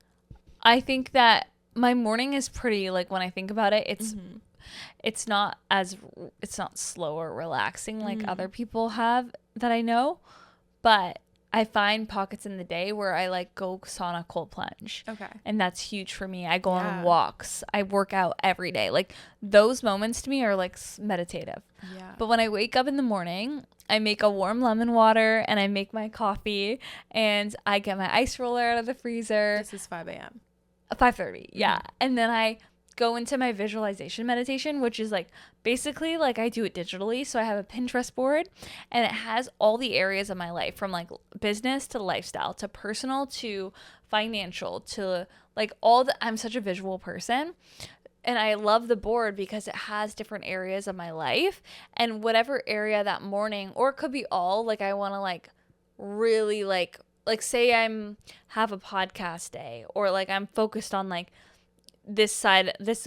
Speaker 1: I think that my morning is pretty, like when I think about it, it's not slow or relaxing like other people have that I know, but I find pockets in the day where I like go sauna, cold plunge.
Speaker 2: Okay.
Speaker 1: And that's huge for me. I go
Speaker 2: Yeah.
Speaker 1: on walks. I work out every day. Like those moments to me are like meditative.
Speaker 2: Yeah.
Speaker 1: But when I wake up in the morning, I make a warm lemon water and I make my coffee and I get my ice roller out of the freezer.
Speaker 2: This is 5 a.m.
Speaker 1: 5:30. Yeah. And then I go into my visualization meditation, which is like basically like I do it digitally. So I have a Pinterest board and it has all the areas of my life from like business to lifestyle to personal to financial to like I'm such a visual person. And I love the board because it has different areas of my life and whatever area that morning, or it could be all, like I want to like really like say have a podcast day, or like I'm focused on like this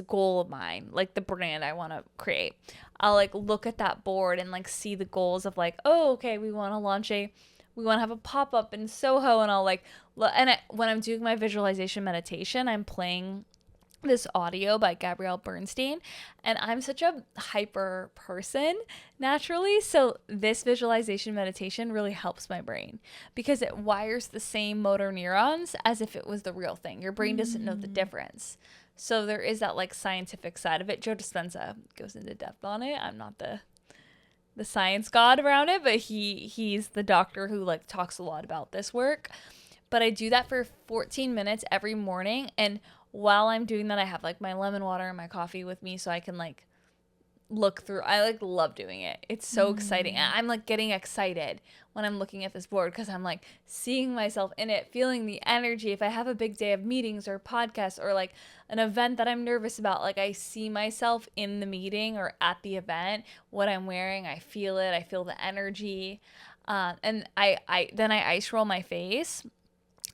Speaker 1: goal of mine, like the brand I want to create. I'll like look at that board and like see the goals of like, oh, okay, we want to have a pop-up in Soho, and I'll like, when I'm doing my visualization meditation, I'm playing this audio by Gabrielle Bernstein, and I'm such a hyper person naturally, so this visualization meditation really helps my brain because it wires the same motor neurons as if it was the real thing. Your brain doesn't know the difference. So there is that like scientific side of it. Joe Dispenza goes into depth on it. I'm not the science god around it, but he's the doctor who like talks a lot about this work. But I do that for 14 minutes every morning, and while I'm doing that, I have like my lemon water and my coffee with me so I can like look through. I like love doing it. It's so exciting. And I'm like getting excited when I'm looking at this board because I'm like seeing myself in it, feeling the energy. If I have a big day of meetings or podcasts or like an event that I'm nervous about, like I see myself in the meeting or at the event, what I'm wearing, I feel it. I feel the energy. And I then I ice roll my face.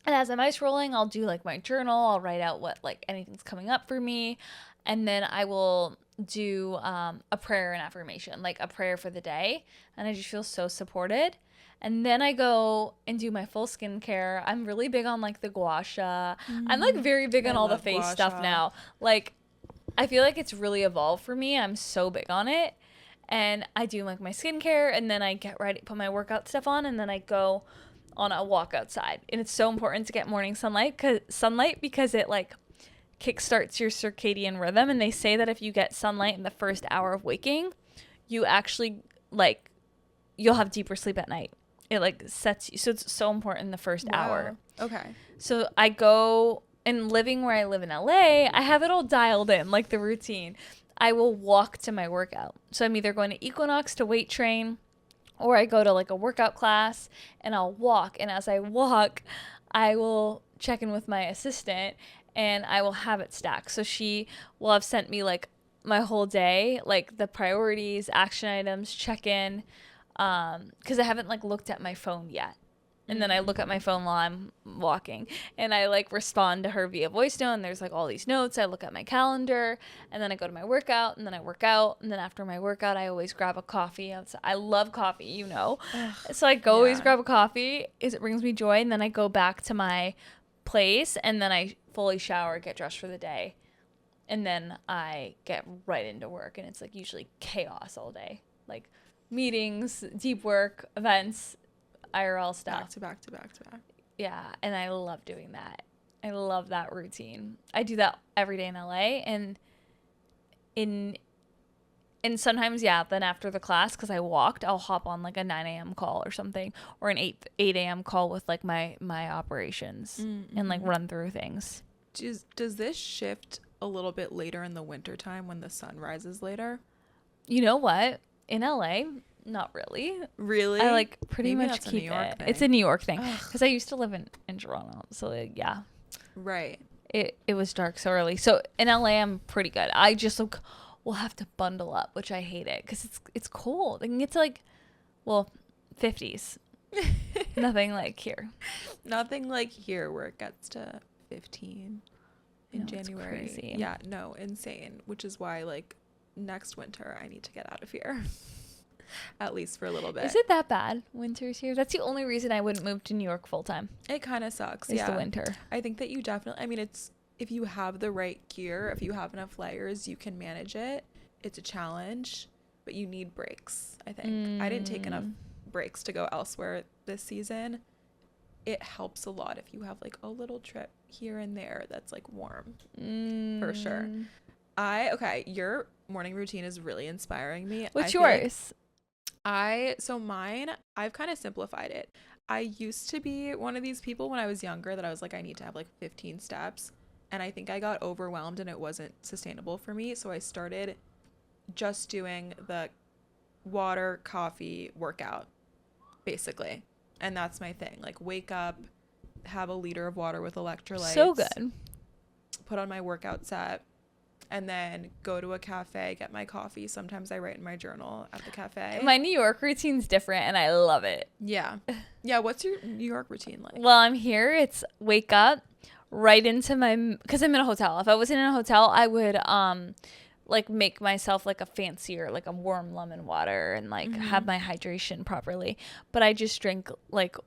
Speaker 1: And as I'm ice rolling, I'll do like my journal. I'll write out what like anything's coming up for me. And then I will do a prayer and affirmation, like a prayer for the day. And I just feel so supported. And then I go and do my full skincare. I'm really big on like the gua sha. I'm like very big on all the face stuff now. Like I feel like it's really evolved for me. I'm so big on it. And I do like my skincare, and then I get ready, put my workout stuff on, and then I go on a walk outside. And it's so important to get morning sunlight because it like kickstarts your circadian rhythm. And they say that if you get sunlight in the first hour of waking, you actually like you'll have deeper sleep at night. It like sets you, so it's so important in the first hour.
Speaker 2: Okay.
Speaker 1: So I go, and living where I live in LA, I have it all dialed in, like the routine. I will walk to my workout. So I'm either going to Equinox to weight train, or I go to like a workout class and I'll walk. And as I walk, I will check in with my assistant and I will have it stacked. So she will have sent me like my whole day, like the priorities, action items, check in. Because I haven't like looked at my phone yet And then I look at my phone while I'm walking, and I like respond to her via voice note, and there's like all these notes. I look at my calendar, and then I go to my workout, and then I work out, and then after my workout I always grab a coffee outside. I love coffee, you know. So I go always grab a coffee. It brings me joy, and then I go back to my place, and then I fully shower, get dressed for the day, and then I get right into work, and it's like usually chaos all day, like meetings, deep work, events, IRL stuff.
Speaker 2: Back to back to back to back.
Speaker 1: Yeah, and I love doing that. I love that routine. I do that every day in LA, and sometimes, then after the class, because I walked, I'll hop on like a 9 a.m. call or something, or an 8 a.m. call with like my operations and like run through things.
Speaker 2: Does this shift a little bit later in the winter time when the sun rises later?
Speaker 1: You know what? In LA, not really.
Speaker 2: Really?
Speaker 1: I like pretty
Speaker 2: Maybe
Speaker 1: much
Speaker 2: that's a
Speaker 1: keep
Speaker 2: New York
Speaker 1: it.
Speaker 2: thing.
Speaker 1: It's a New York thing because I used to live in Toronto, so like, yeah.
Speaker 2: Right.
Speaker 1: It was dark so early. So in LA, I'm pretty good. I just will have to bundle up, which I hate it because it's cold. I can get to like, 50s. Nothing like here.
Speaker 2: Nothing like here where it gets to 15 in January.
Speaker 1: It's crazy.
Speaker 2: Yeah, no, insane. Which is why like next winter I need to get out of here. At least for a little bit.
Speaker 1: Is it that bad, winters here? That's the only reason I wouldn't move to New York full time.
Speaker 2: It kind of sucks.
Speaker 1: Is the winter.
Speaker 2: I think that you definitely, I mean, it's, if you have the right gear, if you have enough layers, you can manage it. It's a challenge, but you need breaks, I think. I didn't take enough breaks to go elsewhere this season. It helps a lot if you have like a little trip here and there that's like warm, for sure. Okay, your morning routine is really inspiring me.
Speaker 1: What's yours?
Speaker 2: So mine, I've kind of simplified it. I used to be one of these people when I was younger that I was like, I need to have like 15 steps. And I think I got overwhelmed and it wasn't sustainable for me. So I started just doing the water, coffee, workout, basically. And that's my thing. Like wake up, have a liter of water with electrolytes.
Speaker 1: So good.
Speaker 2: Put on my workout set. And then go to a cafe, get my coffee. Sometimes I write in my journal at the cafe.
Speaker 1: My New York routine's different, and I love it.
Speaker 2: Yeah. Yeah, what's your New York routine like?
Speaker 1: Well, I'm here. It's wake up, right into because I'm in a hotel. If I wasn't in a hotel, I would like make myself like a fancier, like a warm lemon water and like have my hydration properly. But I just drink like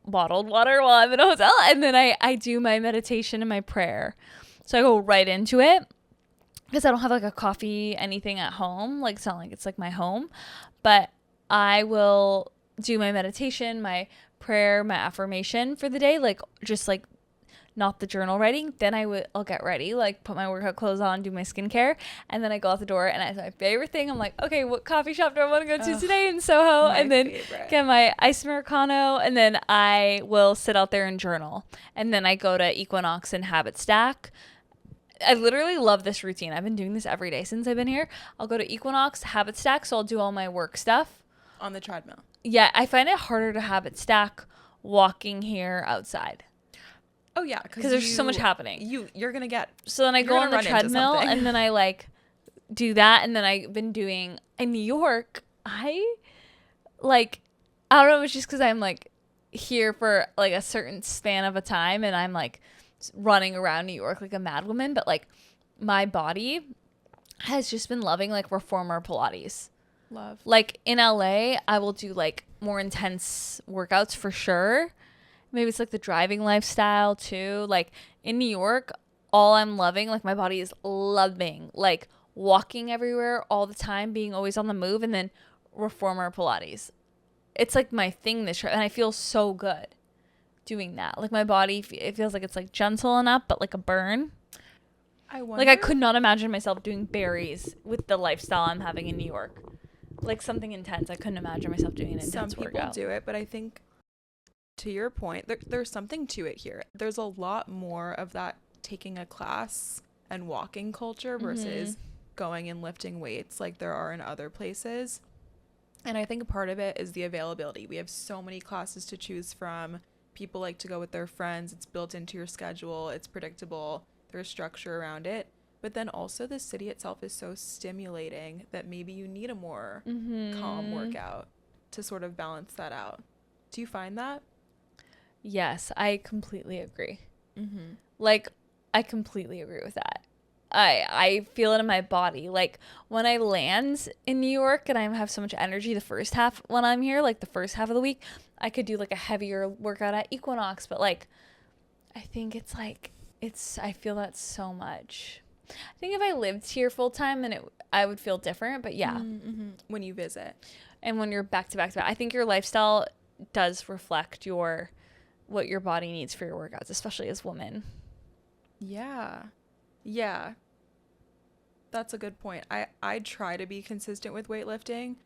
Speaker 1: bottled water while I'm in a hotel, and then I do my meditation and my prayer. So I go right into it. Because I don't have like a coffee, anything at home. Like it's not like it's like my home. But I will do my meditation, my prayer, my affirmation for the day. Like just like not the journal writing. Then I'll get ready, like put my workout clothes on, do my skincare. And then I go out the door and it's my favorite thing. I'm like, okay, what coffee shop do I want to go to today in Soho? And then get my iced Americano. And then I will sit out there and journal. And then I go to Equinox and Habit Stack. I literally love this routine. I've been doing this every day since I've been here. I'll go to Equinox, Habit Stack, so I'll do all my work stuff.
Speaker 2: On the treadmill.
Speaker 1: Yeah, I find it harder to habit stack walking here outside.
Speaker 2: Oh, yeah.
Speaker 1: Because there's so much happening.
Speaker 2: You're going to get...
Speaker 1: So then I go on the treadmill, and then I, like, do that. And then I've been doing... In New York, I don't know, it's just because I'm, like, here for, like, a certain span of a time, and I'm, like... running around New York like a madwoman, but like my body has just been loving like reformer Pilates.
Speaker 2: Love.
Speaker 1: Like in LA, I will do like more intense workouts for sure. Maybe it's like the driving lifestyle too. Like in New York, all I'm loving, like my body is loving, like walking everywhere all the time, being always on the move, and then reformer Pilates. It's like my thing this trip, and I feel so good doing that. Like my body, it feels like it's like gentle enough, but like a burn.
Speaker 2: I wonder.
Speaker 1: Like I could not imagine myself doing berries with the lifestyle I'm having in New York. Like something intense. I couldn't imagine myself doing an intense workout.
Speaker 2: Some people do it, but I think to your point, there's something to it here. There's a lot more of that taking a class and walking culture versus going and lifting weights like there are in other places. And I think a part of it is the availability. We have so many classes to choose from. People like to go with their friends. It's built into your schedule. It's predictable. There's structure around it. But then also the city itself is so stimulating that maybe you need a more calm workout to sort of balance that out. Do you find that?
Speaker 1: Yes, I completely agree.
Speaker 2: Mm-hmm.
Speaker 1: Like, I completely agree with that. I feel it in my body. Like, when I land in New York and I have so much energy the first half when I'm here, like the first half of the week, I could do like a heavier workout at Equinox. But like, I think it's like, I feel that so much. I think if I lived here full time, then I would feel different. But yeah.
Speaker 2: Mm-hmm. When you visit.
Speaker 1: And when you're back to back to back, I think your lifestyle does reflect what your body needs for your workouts, especially as women.
Speaker 2: Yeah. Yeah. That's a good point. I try to be consistent with weightlifting.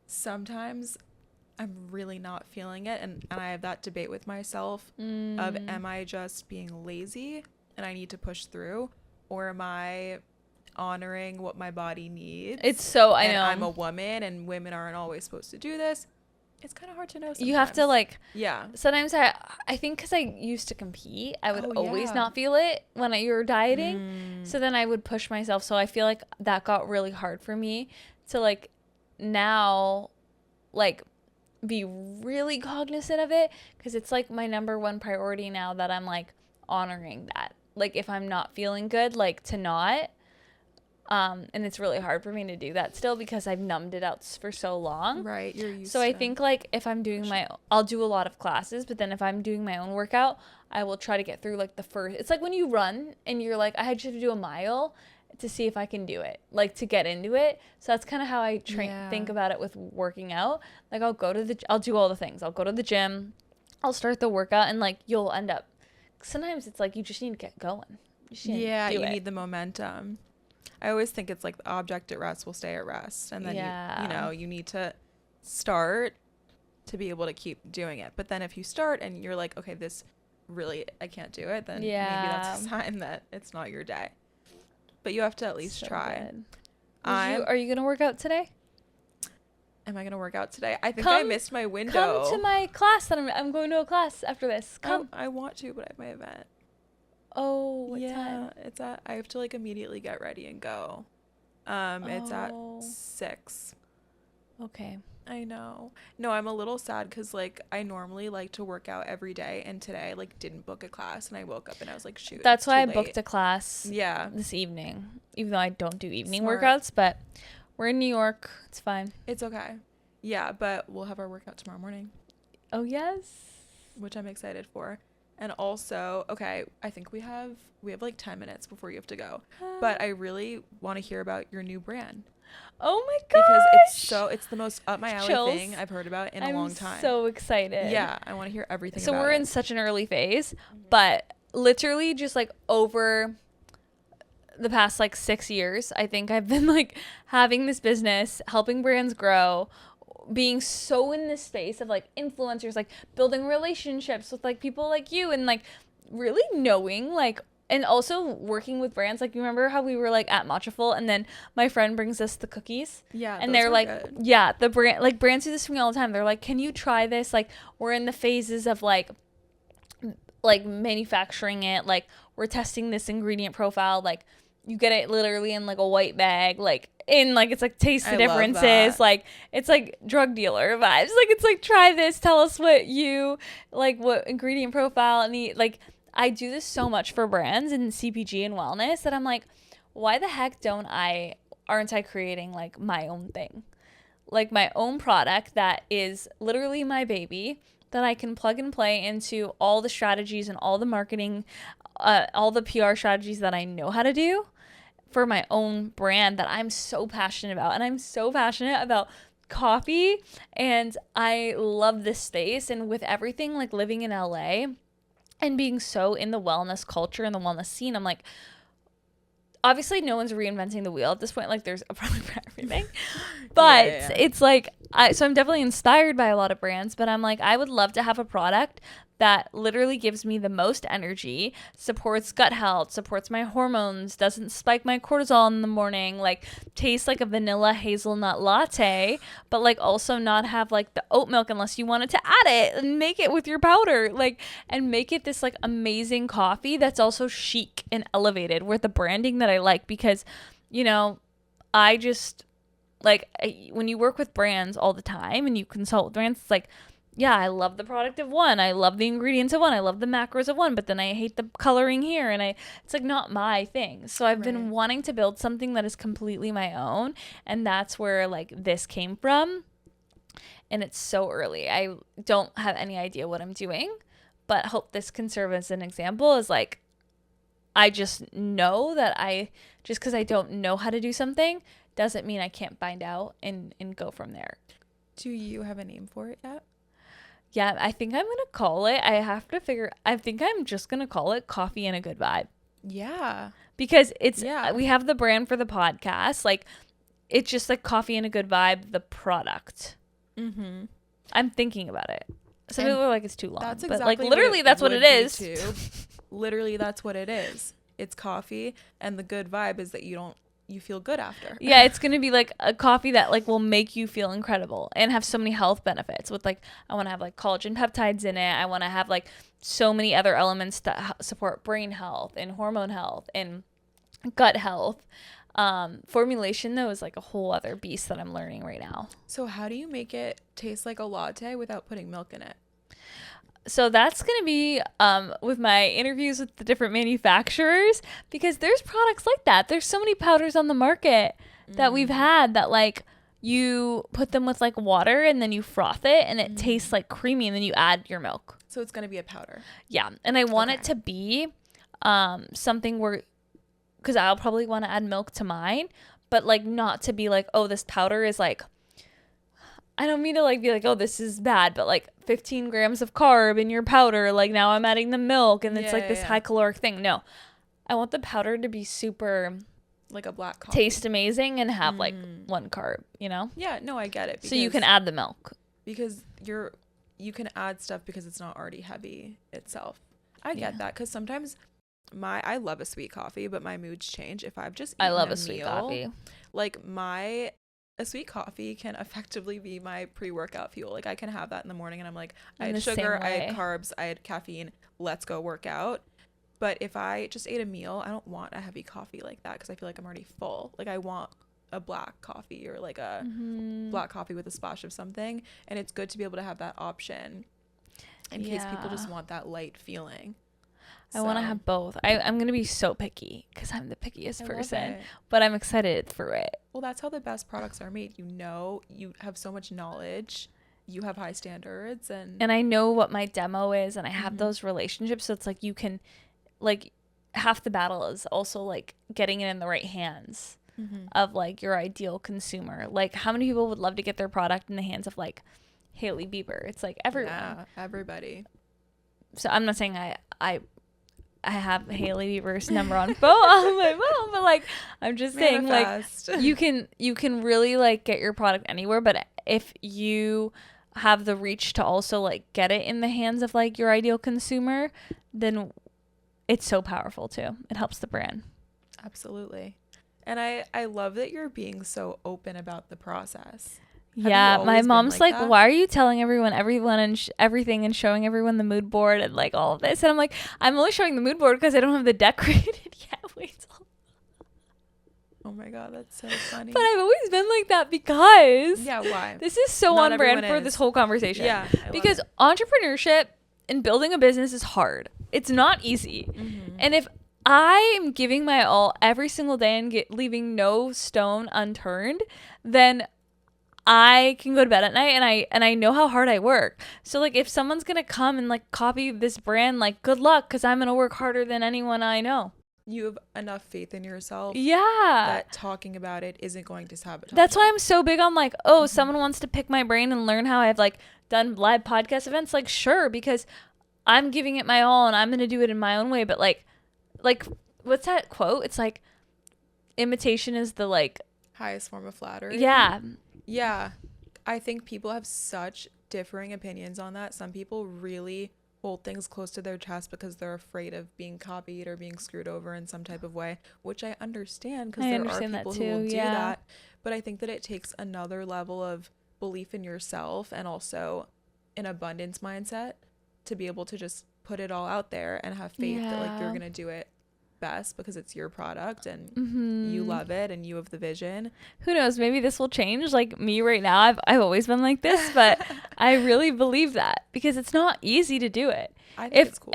Speaker 2: Sometimes I'm really not feeling it, and I have that debate with myself of, am I just being lazy and I need to push through, or am I honoring what my body needs?
Speaker 1: It's so, I
Speaker 2: and
Speaker 1: know.
Speaker 2: I'm a woman and women aren't always supposed to do this. It's kind of hard to know sometimes.
Speaker 1: You have to like,
Speaker 2: yeah.
Speaker 1: Sometimes I think because I used to compete, I would always
Speaker 2: yeah.
Speaker 1: not feel it when you were dieting. So then I would push myself. So I feel like that got really hard for me to like now like be really cognizant of it, because it's like my number one priority now that I'm like honoring that. Like if I'm not feeling good, like to not. And it's really hard for me to do that still because I've numbed it out for so long.
Speaker 2: Right, you're used
Speaker 1: so I think like if I'm doing I'll do a lot of classes, but then if I'm doing my own workout, I will try to get through like the first. It's like when you run and you're like, I had to do a mile to see if I can do it, like to get into it. So that's kind of how I think about it with working out. Like I'll do all the things. I'll go to the gym, I'll start the workout, and like you'll end up. Sometimes it's like you just need to get going.
Speaker 2: You need the momentum. I always think it's like the object at rest will stay at rest. And then, you need to start to be able to keep doing it. But then if you start and you're like, okay, this really, I can't do it, then maybe that's a sign that it's not your day. But you have to at least try.
Speaker 1: Are you going to work out today?
Speaker 2: Am I going to work out today? I think I missed my window.
Speaker 1: Come to my class. That I'm going to a class after this. Come.
Speaker 2: I want to, but I have my event.
Speaker 1: Oh, what time?
Speaker 2: I have to like immediately get ready and go. It's at 6.
Speaker 1: Okay.
Speaker 2: I know. No, I'm a little sad because like I normally like to work out every day, and today I like didn't book a class, and I woke up and I was like, shoot.
Speaker 1: That's why I booked a class.
Speaker 2: Yeah.
Speaker 1: This evening, even though I don't do evening workouts, but we're in New York. It's fine.
Speaker 2: It's okay. Yeah, but we'll have our workout tomorrow morning.
Speaker 1: Oh yes.
Speaker 2: Which I'm excited for. And also, okay, I think we have like 10 minutes before you have to go. But I really want to hear about your new brand.
Speaker 1: Oh my gosh.
Speaker 2: Because it's the most up my alley thing I've heard about in a long time.
Speaker 1: I'm so excited.
Speaker 2: Yeah, I want to hear everything
Speaker 1: about it.
Speaker 2: So
Speaker 1: we're in such an early phase, but literally just like over the past like 6 years, I think I've been like having this business, helping brands grow, being so in this space of like influencers, like building relationships with like people like you, and like really knowing like, and also working with brands. Like you remember how we were like at Matchaful, and then my friend brings us the cookies, and they're like good. Yeah, the brand, like brands do this to me all the time. They're like, can you try this? Like we're in the phases of like manufacturing it, like we're testing this ingredient profile, like you get it literally in like a white bag, like in like it's like taste the differences, like it's like drug dealer vibes, like it's like try this, tell us what ingredient profile and like I do this so much for brands and CPG and wellness that I'm like, why the heck aren't I creating like my own thing, like my own product that is literally my baby, that I can plug and play into all the strategies and all the marketing, all the PR strategies that I know how to do for my own brand that I'm so passionate about. And I'm so passionate about coffee, and I love this space. And with everything like living in LA and being so in the wellness culture and the wellness scene, I'm like, obviously no one's reinventing the wheel at this point. Like there's a product for everything, but it's like, so I'm definitely inspired by a lot of brands, but I'm like, I would love to have a product that literally gives me the most energy, supports gut health, supports my hormones, doesn't spike my cortisol in the morning, like tastes like a vanilla hazelnut latte, but like also not have like the oat milk unless you wanted to add it, and make it with your powder, like, and make it this like amazing coffee that's also chic and elevated with the branding that I like. Because, you know, I just like when you work with brands all the time and you consult with brands, it's like yeah, I love the product of one. I love the ingredients of one. I love the macros of one, but then I hate the coloring here. And it's like not my thing. So I've been wanting to build something that is completely my own. And that's where like this came from. And it's so early. I don't have any idea what I'm doing, but hope this can serve as an example. Is like, I just know that just because I don't know how to do something doesn't mean I can't find out and go from there.
Speaker 2: Do you have a name for it yet?
Speaker 1: Yeah, I think I'm going to call it. I think I'm just going to call it Coffee and a Good Vibe.
Speaker 2: Yeah.
Speaker 1: Because we have the brand for the podcast. Like, it's just like Coffee and a Good Vibe, the product. Mm-hmm. I'm thinking about it. Some people are like, it's too long. That's exactly, but like, literally, that's what it is.
Speaker 2: Literally, that's what it is. It's coffee, and the good vibe is that you feel good after.
Speaker 1: Yeah, it's going to be like a coffee that like will make you feel incredible and have so many health benefits with like, I want to have like collagen peptides in it. I want to have like so many other elements that support brain health and hormone health and gut health. Formulation though is like a whole other beast that I'm learning right now.
Speaker 2: So how do you make it taste like a latte without putting milk in it?
Speaker 1: So that's going to be with my interviews with the different manufacturers, because there's products like that. There's so many powders on the market that we've had that like you put them with like water and then you froth it and it tastes like creamy and then you add your milk.
Speaker 2: So it's going to be a powder.
Speaker 1: Yeah. And I want it to be something where, because I'll probably want to add milk to mine, but like not to be like, oh, this powder is like, I don't mean to like be like, oh, this is bad, but like 15 grams of carb in your powder. Like now I'm adding the milk and it's like this high caloric thing. No, I want the powder to be super
Speaker 2: like a black coffee.
Speaker 1: Taste amazing and have like one carb, you know?
Speaker 2: Yeah, no, I get it.
Speaker 1: So you can add the milk.
Speaker 2: Because you can add stuff because it's not already heavy itself. I get that, because sometimes I love a sweet coffee, but my moods change if I've just eaten a
Speaker 1: sweet
Speaker 2: meal.
Speaker 1: Coffee.
Speaker 2: Like a sweet coffee can effectively be my pre-workout fuel. Like I can have that in the morning and I'm like, I had sugar, I had carbs, I had caffeine, let's go work out. But if I just ate a meal, I don't want a heavy coffee like that because I feel like I'm already full. Like I want a black coffee or like a black coffee with a splash of something. And it's good to be able to have that option in case people just want that light feeling.
Speaker 1: I want to have both. I'm going to be so picky because I'm the pickiest person, but I'm excited for it.
Speaker 2: Well, that's how the best products are made. You know, you have so much knowledge. You have high standards. And
Speaker 1: I know what my demo is, and I have those relationships. So it's like you can, like, half the battle is also, like, getting it in the right hands of, like, your ideal consumer. Like, how many people would love to get their product in the hands of, like, Hailey Bieber? It's, like, everyone.
Speaker 2: Yeah, everybody.
Speaker 1: So I'm not saying I have Hailey Bieber's number on phone on my phone, but like I'm just saying, like you can really like get your product anywhere, but if you have the reach to also like get it in the hands of like your ideal consumer, then it's so powerful too. It helps the brand.
Speaker 2: Absolutely. And I love that you're being so open about the process.
Speaker 1: Yeah, my mom's like, why are you telling everyone and everything and showing everyone the mood board and like all of this? And I'm like, I'm only showing the mood board because I don't have the deck created yet. Wait till.
Speaker 2: Oh my God, that's so funny.
Speaker 1: But I've always been like that because.
Speaker 2: Yeah, why?
Speaker 1: This is so on brand for this whole conversation.
Speaker 2: Yeah.
Speaker 1: Because entrepreneurship and building a business is hard. It's not easy. And if I am giving my all every single day and leaving no stone unturned, then I can go to bed at night and I know how hard I work. So like if someone's going to come and like copy this brand, like good luck, because I'm going to work harder than anyone I know.
Speaker 2: You have enough faith in yourself.
Speaker 1: Yeah.
Speaker 2: That talking about it isn't going to sabotage.
Speaker 1: That's why I'm so big on like, oh, someone wants to pick my brain and learn how I've like done live podcast events. Like, sure, because I'm giving it my all and I'm going to do it in my own way. But like what's that quote? It's like imitation is the like
Speaker 2: highest form of flattery.
Speaker 1: Yeah.
Speaker 2: Yeah, I think people have such differing opinions on that. Some people really hold things close to their chest because they're afraid of being copied or being screwed over in some type of way, which I understand because there are people who will do that. But I think that it takes another level of belief in yourself and also an abundance mindset to be able to just put it all out there and have faith that like you're going to do it best because it's your product and you love it and you have the vision.
Speaker 1: Who knows? Maybe this will change. Like me right now, I've always been like this, but I really believe that because it's not easy to do it.
Speaker 2: I think it's cool.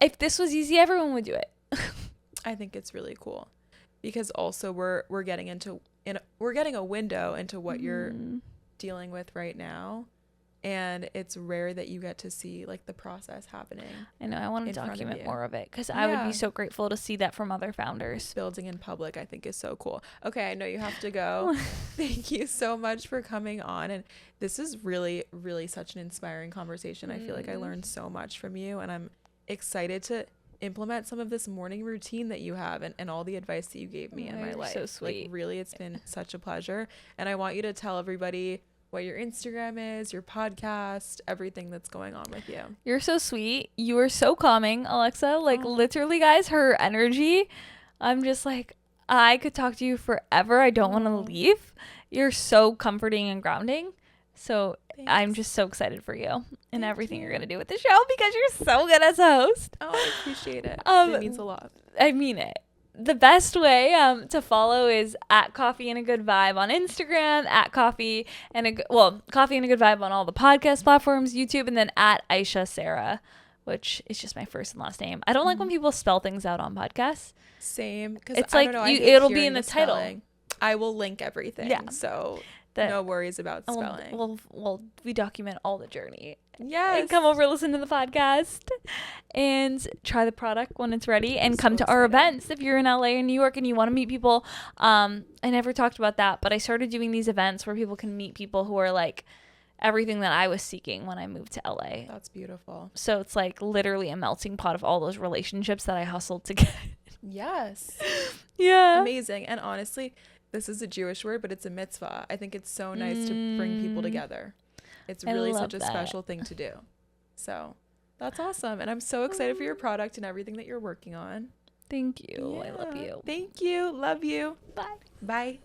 Speaker 1: If this was easy, everyone would do it.
Speaker 2: I think it's really cool because also we're getting a window into what you're dealing with right now. And it's rare that you get to see like the process happening.
Speaker 1: I know. I want to document more of it because I would be so grateful to see that from other founders.
Speaker 2: Building in public, I think, is so cool. Okay, I know you have to go. Thank you so much for coming on. And this is really, really such an inspiring conversation. I feel like I learned so much from you, and I'm excited to implement some of this morning routine that you have and all the advice that you gave me in my life.
Speaker 1: So sweet.
Speaker 2: Like, really, it's been such a pleasure. And I want you to tell everybody what your Instagram is, your podcast, everything that's going on with you.
Speaker 1: You're so sweet. You are so calming, Alexa. Like literally, guys, her energy. I'm just like, I could talk to you forever. I don't want to leave. You're so comforting and grounding. So thanks. I'm just so excited for you and everything you're going to do with the show because you're so good as a host.
Speaker 2: Oh, I appreciate it. It means a lot.
Speaker 1: I mean it. The best way to follow is at Coffee and a Good Vibe on Instagram, at Coffee and a Good Vibe on all the podcast platforms, YouTube, and then at Ayesha Sehra, which is just my first and last name. I don't like when people spell things out on podcasts.
Speaker 2: Same, because
Speaker 1: it's like it'll be in the title.
Speaker 2: Spelling. I will link everything. Yeah. So no worries about spelling.
Speaker 1: We document all the journey.
Speaker 2: Yes.
Speaker 1: And come over, listen to the podcast, and try the product when it's ready, and come to our events if you're in LA or New York and you want to meet people. I never talked about that, but I started doing these events where people can meet people who are like everything that I was seeking when I moved to LA.
Speaker 2: That's beautiful.
Speaker 1: So it's like literally a melting pot of all those relationships that I hustled to get.
Speaker 2: Yes.
Speaker 1: Yeah.
Speaker 2: Amazing. And honestly, this is a Jewish word, but it's a mitzvah. I think it's so nice to bring people together. It's really such a special thing to do. So that's awesome. And I'm so excited for your product and everything that you're working on.
Speaker 1: Thank you.
Speaker 2: Yeah.
Speaker 1: I love you.
Speaker 2: Thank you. Love you.
Speaker 1: Bye.
Speaker 2: Bye.